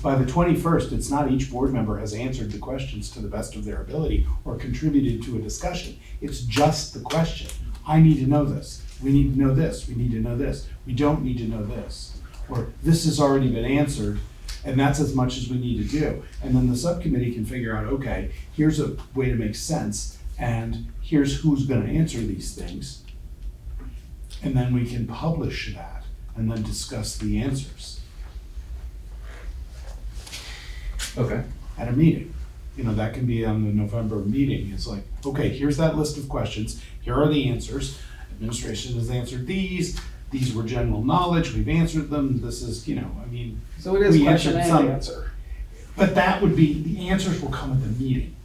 By the 21st, it's not each board member has answered the questions to the best of their ability or contributed to a discussion. It's just the question. I need to know this. We need to know this. We need to know this. We don't need to know this. Or this has already been answered, and that's as much as we need to do. And then the subcommittee can figure out, okay, here's a way to make sense, and here's who's going to answer these things. And then we can publish that and then discuss the answers. Okay. At a meeting. You know, that can be on the November meeting. It's like, okay, here's that list of questions. Here are the answers. Administration has answered these. These were general knowledge. We've answered them. This is, you know, I mean. So it is we question answered and some. answer. But that would be, the answers will come at the meeting.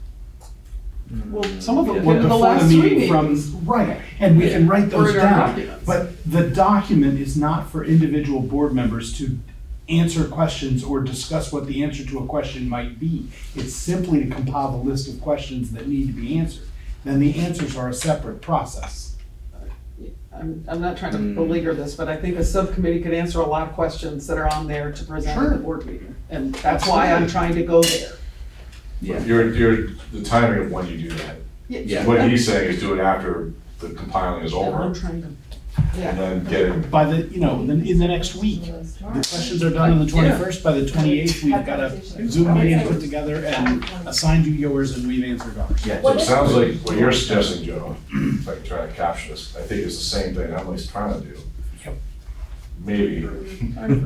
Well, some of them Or came in the before last the 3 meeting meetings. right, and we can write Or those in our down. documents. But the document is not for individual board members to answer questions or discuss what the answer to a question might be. It's simply to compile the list of questions that need to be answered. Then the answers are a separate process. I'm not trying to beleaguer this, but I think a subcommittee could answer a lot of questions that are on there to present at the board meeting. And that's why I'm trying to go there. Yeah. You're the timing of when you do that. Yeah. What he's saying is do it after the compiling is over. I'm trying to, And then get it. By the, you know, then in the next week. The questions are done on the 21st. By the 28th, we've got a Zoom meeting put together and assigned you yours and we've answered ours. Yeah, so it sounds like what you're suggesting, Joe, if I can try to capture this, I think it's the same thing Emily's trying to do. Maybe,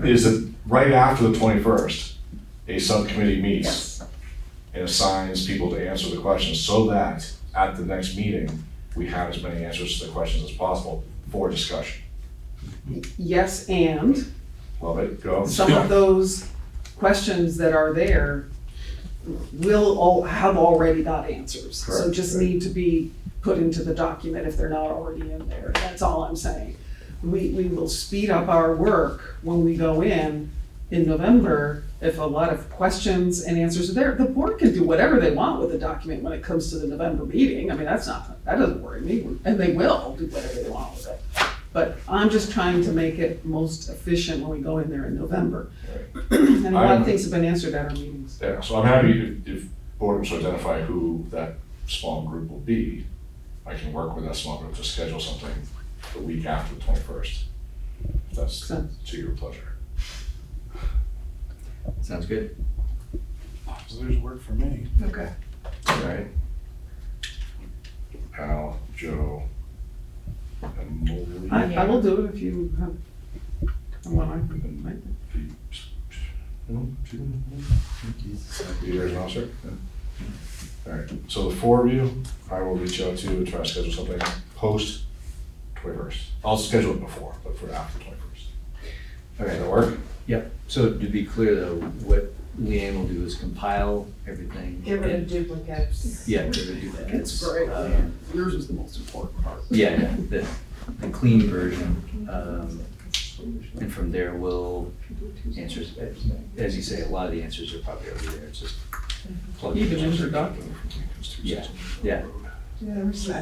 is that right after the 21st, a subcommittee meets and assigns people to answer the questions so that at the next meeting, we have as many answers to the questions as possible for discussion. yes, and Love it, go. some of those questions that are there will all have already got answers. So Correct, just right. need to be put into the document if they're not already in there. That's all I'm saying. We will speed up our work when we go in November. If a lot of questions and answers are there, the board can do whatever they want with the document when it comes to the November meeting. I mean, that doesn't worry me, and they will do whatever they want with it. But I'm just trying to make it most efficient when we go in there in November. And a lot of things have been answered at our meetings. Yeah, so I'm happy if board members identify who that small group will be. I can work with that small group to schedule something the week after the 21st. If that's to your pleasure. Sounds good. So there's work for me. Okay. All right. Al, Joe, and Molly. I will do it if you have, You guys an officer? All right, so the 4 of you, I will reach out to and try to schedule something post 21st. I'll schedule it before, but for after 21st. Okay. Does that work? Yep. So to be clear though, what Leanne will do is compile everything. Get rid of duplicates. Yeah, get rid of duplicates. That's great. Yours is the most important part. Yeah, the clean version. And from there, we'll answer, as you say, a lot of the answers are probably already there. It's just plug in. Even in your document. Yeah, yeah. Yeah, so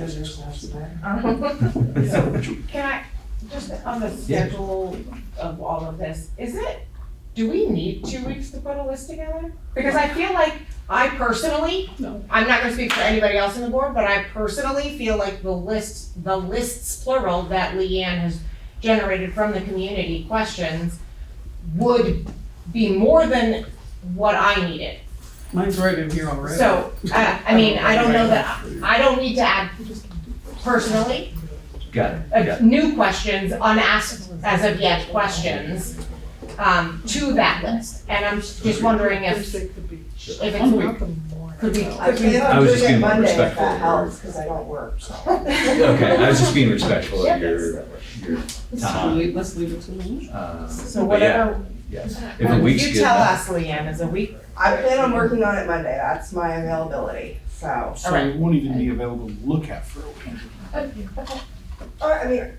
Can I, just on the schedule of all of this, do we need 2 weeks to put a list together? Because I feel like, I personally, I'm not gonna speak for anybody else on the board, but I personally feel like the lists plural that Leanne has generated from the community questions would be more than what I needed. Mine's right in here already. So, I mean, I don't know that, I don't need to add personally, Got it. new questions, unasked as of yet questions, to that list. And I'm just wondering if it's, could be. I plan I on was doing just it being Monday if respectful that of helps, because I don't work, so. Okay, I was just being respectful of your your time. Let's leave it to me. So But yeah, whatever. yes. If a week's You good tell enough. us, Leanne, is a week, I plan on working on it Monday, that's my availability, so. So it won't even be available to look at for a week. I mean,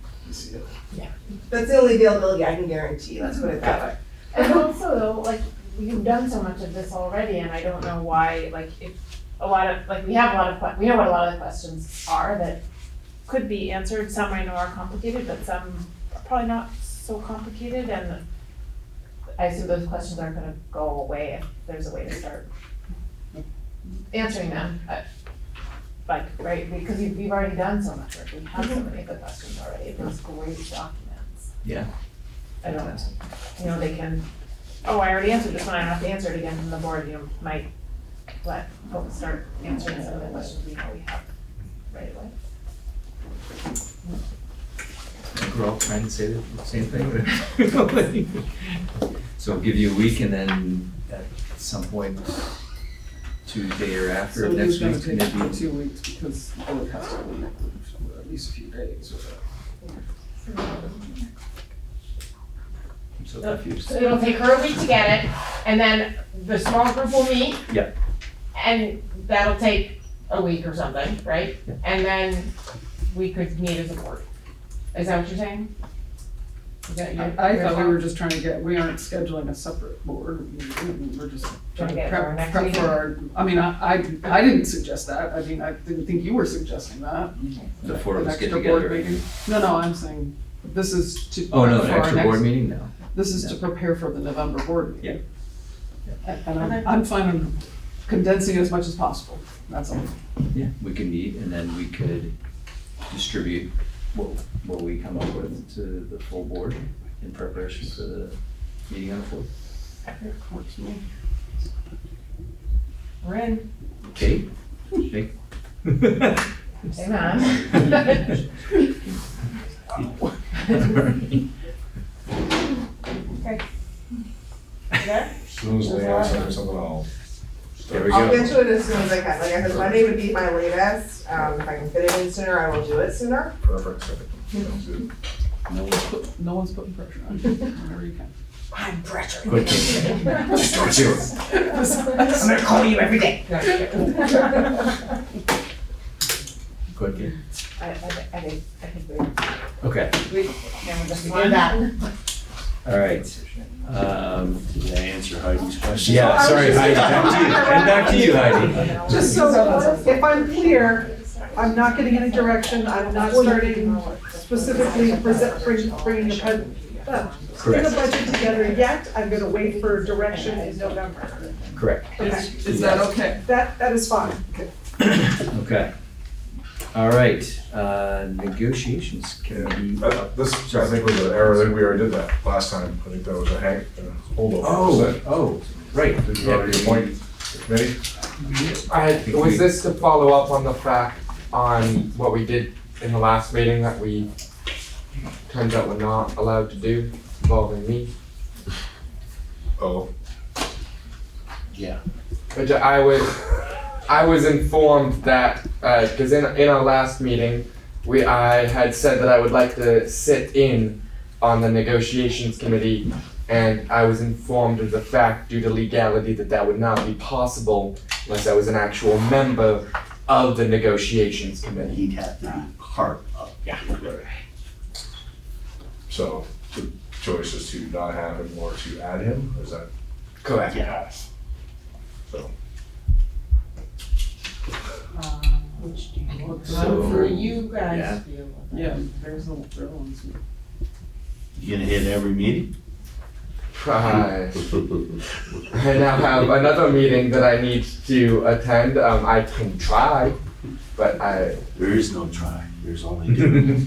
yeah, that's the only availability I can guarantee, let's put it that way. And also though, like, you've done so much of this already, and I don't know why, like, if a lot of, like, we know what a lot of the questions are that could be answered, some I know are complicated, but some are probably not so complicated, and I assume those questions aren't gonna go away if there's a way to start answering them. Like, right, because you've already done so much work, we have so many of the questions already, those great documents. Yeah. I don't, they can, oh, I already answered this one, I don't have to answer it again from the board, might let folks start answering some of the questions we know we have right away. I think we're all trying to say the same thing. So I'll give you a week and then at some point, Tuesday or after So next it's gonna week, take maybe. 2 weeks because the board has to leave for at least a few days with it. I'm so confused. So it'll take her a week to get it, and then the small group will meet. Yeah. And that'll take a week or something, right? Yeah. And then we could meet as a board. Is that what you're saying? Is that your? I thought we were just trying to we aren't scheduling a separate board, we're just trying to get for our prep next for meeting? our, I mean, I didn't suggest that, I mean, I didn't think you were suggesting that. The four of An us get extra board together. meeting. No, I'm saying, this is to. Oh, no, for an our extra board next- meeting? No. This is to prepare for the November board meeting. Yeah. And I'm fine on condensing it as much as possible, that's all. Yeah, we could meet and then we could distribute what we come up with to the full board in preparation for the meeting on the 4th. Works for me. We're in. Kate? Hey. Hang on. Okay. There? As soon as Leanne sends something, I'll. There we I'll go. get to it as soon as I can, like I said, Monday would be my latest, if I can fit it in sooner, I will do it sooner. Perfect. Sounds good. No one's putting pressure on you, whenever you can. I'm pressuring. Good, Kate. Let's do it. I'm gonna call you every day. Good, Kate. I think Okay, can we just Do do that? all right. Did I answer Heidi's question? Yeah, sorry Heidi, back to you, Heidi. Just so, if I'm clear, I'm not getting any direction, I'm not starting specifically bringing a budget together yet, I'm gonna wait for direction in November. Correct. Okay. Is that okay? That is fine. Okay. All right, negotiations committee. This, I think, was an error, I think we already did that last time, I think that was a holdover. Was it? Oh, right. Did you already appoint the committee? Was this to follow up on the fact on what we did in the last meeting that we turns out we're not allowed to do involving me? Oh. Yeah. Which I was informed that, because in our last meeting, I had said that I would like to sit in on the negotiations committee, and I was informed of the fact, due to legality, that would not be possible unless I was an actual member of the negotiations committee. He'd have to be part of. Yeah. So, the choice is to not have him or to add him, is that? Correct. Yeah. So. Which do you want? So, For you guys yeah. feel. Yeah, there's the ones. You gonna hit every meeting? I now have another meeting that I need to attend. I can try, but There is no try, there's only do.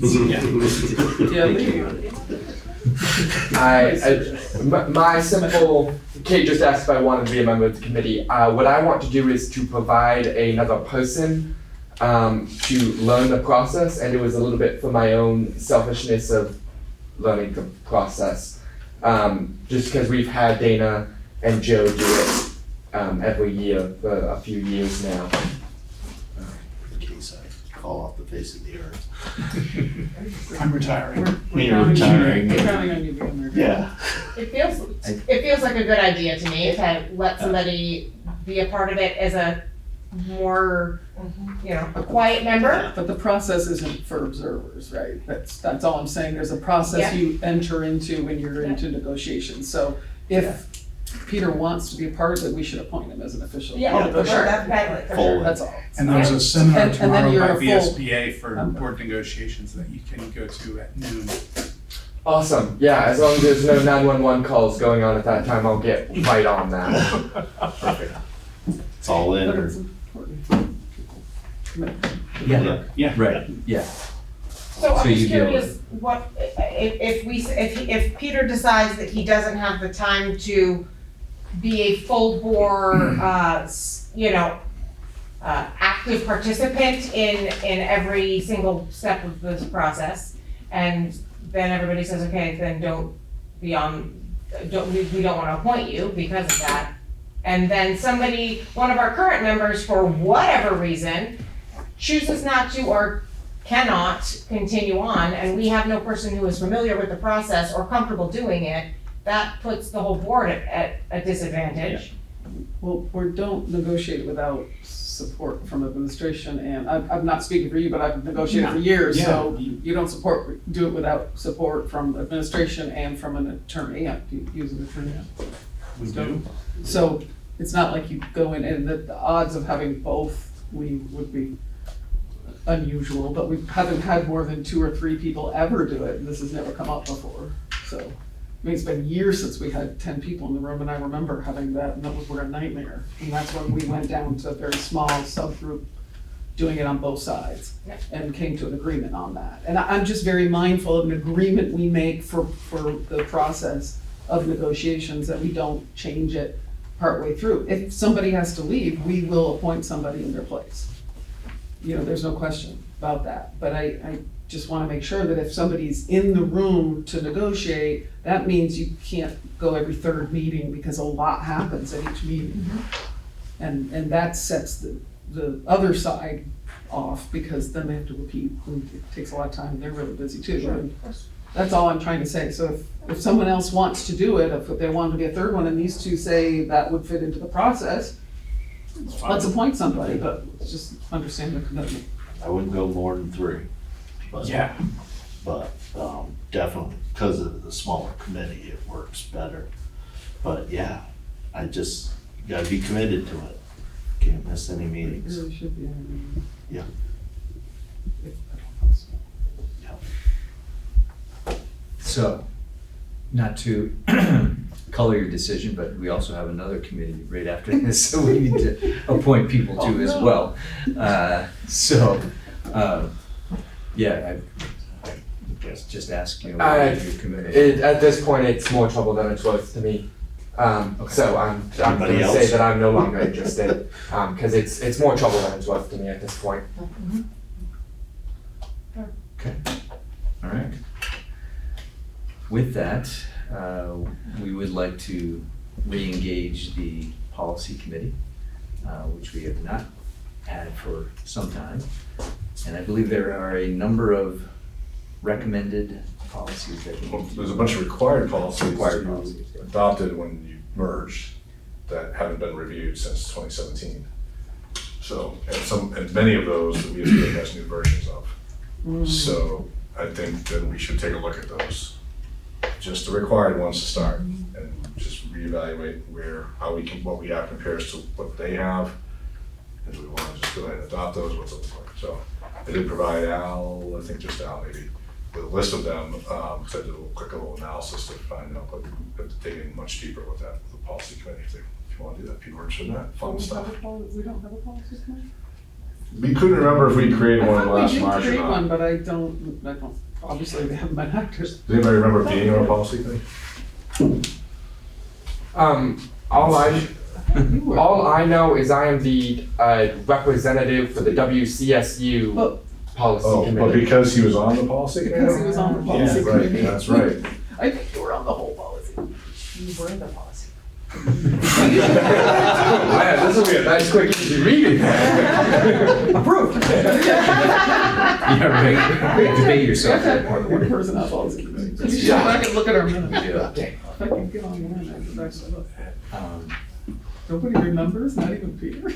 My simple, Kate just asked if I wanted to be a member of the committee. What I want to do is to provide another person to learn the process, and it was a little bit for my own selfishness of learning the process. Just because we've had Dana and Joe do it every year for a few years now. fall off the face of the earth. I'm retiring. You're retiring. We're counting on you being there. Yeah. It feels like a good idea to me to let somebody be a part of it as a more, a quiet member. But the process isn't for observers, right? That's all I'm saying. There's a process Yeah. you enter into when you're into negotiations. So if Peter wants to be a part of it, we should appoint him as an official. For sure. That's all. And there's a seminar And then tomorrow you're by a full- VSBA for board negotiations that you can go to at noon. Awesome. Yeah, as long as there's no 911 calls going on at that time, I'll get right on that. Perfect. It's all in. But Or, it's important. Yeah, right, yeah. So I'm So just you deal curious, what, if Peter decides that he doesn't have the time to be a full bore, active participant in every single step of this process, and then everybody says, okay, then we don't wanna appoint you because of that. And then one of our current members, for whatever reason, chooses not to or cannot continue on, and we have no person who is familiar with the process or comfortable doing it, that puts the whole board at a disadvantage. Well, or don't negotiate without support from administration, and I'm not speaking for you, but I've negotiated for years, Yeah. so you don't do it without support from administration and from an attorney. Yeah, you use an attorney. We do. So it's not like you go in, and the odds of having both would be unusual, but we haven't had more than 2 or 3 people ever do it, and this has never come up before. So, I mean, it's been years since we had 10 people in the room, and I remember having that, and that was a nightmare. And that's when we went down to a very small subgroup, doing it on both sides, and came to an agreement on that. And I'm just very mindful of an agreement we make for the process of negotiations, that we don't change it partway through. If somebody has to leave, we will appoint somebody in their place. There's no question about that. But I just want to make sure that if somebody's in the room to negotiate, that means you can't go every third meeting, because a lot happens at each meeting. And that sets the other side off, because then they have to repeat, and it takes a lot of time, and they're really busy too. And that's all I'm trying to say. So if someone else wants to do it, if they want to be a third one, and these two say that would fit into the process, let's appoint somebody, but just understand the commitment. I wouldn't go more than 3. But, Yeah. But definitely, because of the smaller committee, it works better. But yeah, you gotta be committed to it. Can't miss any It meetings. really should be. Yeah. So, not to color your decision, but we also have another committee right after this, so we need to appoint people to as well. Yeah, I guess just ask you what your committee. At this point, it's more trouble than it's worth to me. So I'm Anybody gonna else? say that I'm no longer interested, because it's more trouble than it's worth to me at this point. Okay, all right. With that, we would like to re-engage the policy committee, which we have not had for some time. And I believe there are a number of recommended policies that we need to. There's a bunch of required policies Required you policies, yeah. adopted when you merged that haven't been reviewed since 2017. So, and many of those the VSBA has new versions of. So I think that we should take a look at those. Just the required ones to start, and just reevaluate what we have compares to what they have. And do we want to just go ahead and adopt those, what's it look like? So I did provide Al, I think just Al maybe, with a list of them, so I did a little analysis to find out, but we have to dig in much deeper with that, with the policy committee, if you want to do that, people are interested in that, fun stuff. We don't have a policy committee? We couldn't remember if we created one last I March thought we or did create not. one, but I don't, obviously they haven't been active. Does anybody remember being on a policy committee? All I know is I am the representative for the WCSU policy Oh, committee. but because he was on the policy committee? Because he was on the policy Yeah, right, committee. that's right. I think you were on the whole policy. You were in the policy. This This will be a nice, quick, easy reading. Approved. Yeah, right. Debate yourself. One person has all this. Can you go back and look at our minutes? If I can get online, I can actually look. Nobody remembers, not even Peter?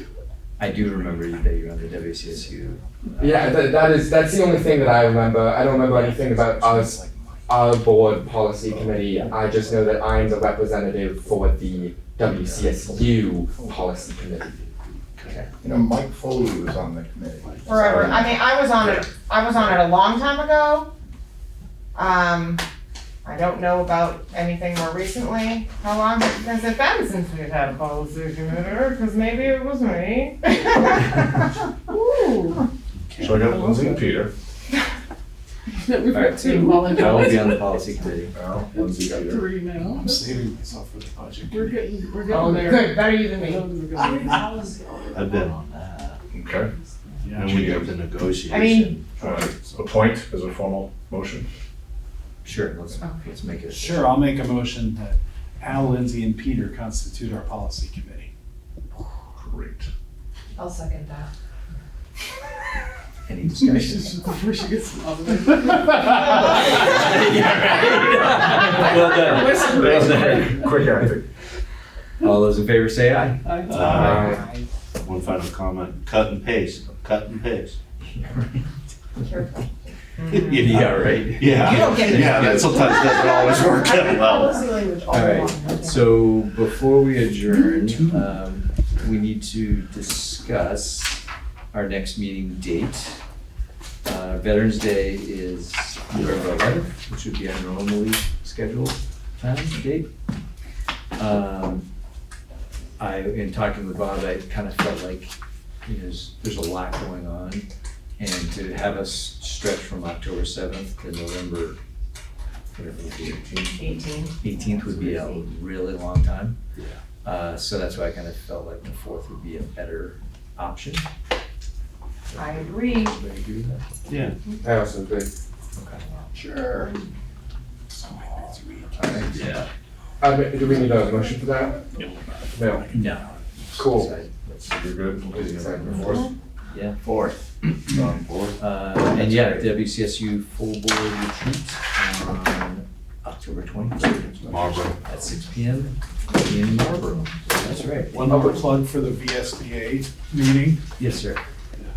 I do remember that you're on the WCSU. Yeah, that's the only thing that I remember. I don't remember anything about us, our board policy committee. I just know that I'm the representative for the WCSU policy committee. Okay. You know, Mike Foley was on the committee. Forever. I mean, I was on it a long time ago. I don't know about anything more recently. How long has it been since we've had a policy committee? Because maybe it was me. Ooh. So I got Lindsay and Peter. We've got two. I will be on the policy committee. Now, Lindsay, Got Peter. three now. I'm saving myself for the budget. We're getting Oh, there. good, better you than me. I've been on that. Okay. And we got the negotiation. I mean, Appoint as a formal motion. Sure, let's make it. Sure, I'll make a motion that Al, Lindsay, and Peter constitute our policy committee. Great. I'll second that. Any discussion? Before she gets nominated. Well done. Well done. Quick acting. All those in favor say aye. Aye. One final comment, cut and paste, cut and paste. Careful. Yeah, right. Yeah. You don't get it. Yeah, that sometimes doesn't always work out well. Policy language all All along. right, so before we adjourn, we need to discuss our next meeting date. Veterans Day is November 11th, which would be our normally scheduled time date. In talking with Bob, I kind of felt like, you know, there's a lot going on. And to have us stretch from October 7th to November, whatever it would be, 18th would be a really long time. So that's why I kind of felt like the 4th would be a better option. I agree. Everybody agree with that? Yeah. I also agree. Okay. Sure. All right. Yeah. Do we need a motion for that? No. No. Cool. Let's- You're good. Is it fourth? Yeah. Fourth. On fourth. And yeah, WCSU full board retreat on October 23rd. Marlboro. At 6 p.m. in Marlboro. That's right. One more plug for the VSBA meeting. Yes, sir.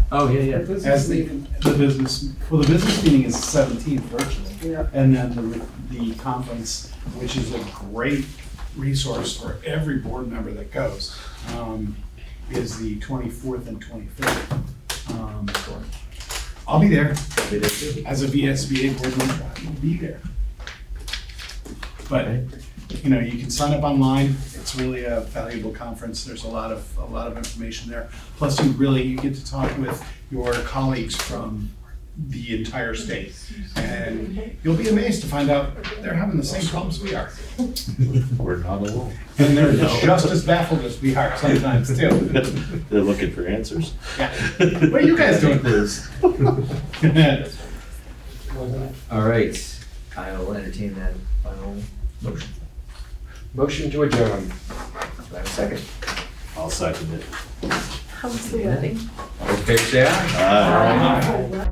Oh, yeah, yeah. As the business, well, the business meeting is 17th virtually. Yeah. And then the conference, which is a great resource for every board member that goes, is the 24th and 25th. I'll be there. As a VSBA board member, I will be there. But, you know, you can sign up online. It's really a valuable conference. There's a lot of information there. Plus, you get to talk with your colleagues from the entire state. And you'll be amazed to find out they're having the same problems we are. We're not alone. And they're just as baffled as we are sometimes too. They're looking for answers. Yeah. What are you guys doing? All right. I will entertain that final motion. Motion to adjourn. Do I have a second? I'll second it. How's the wedding? All in favor say aye. Aye. Aye.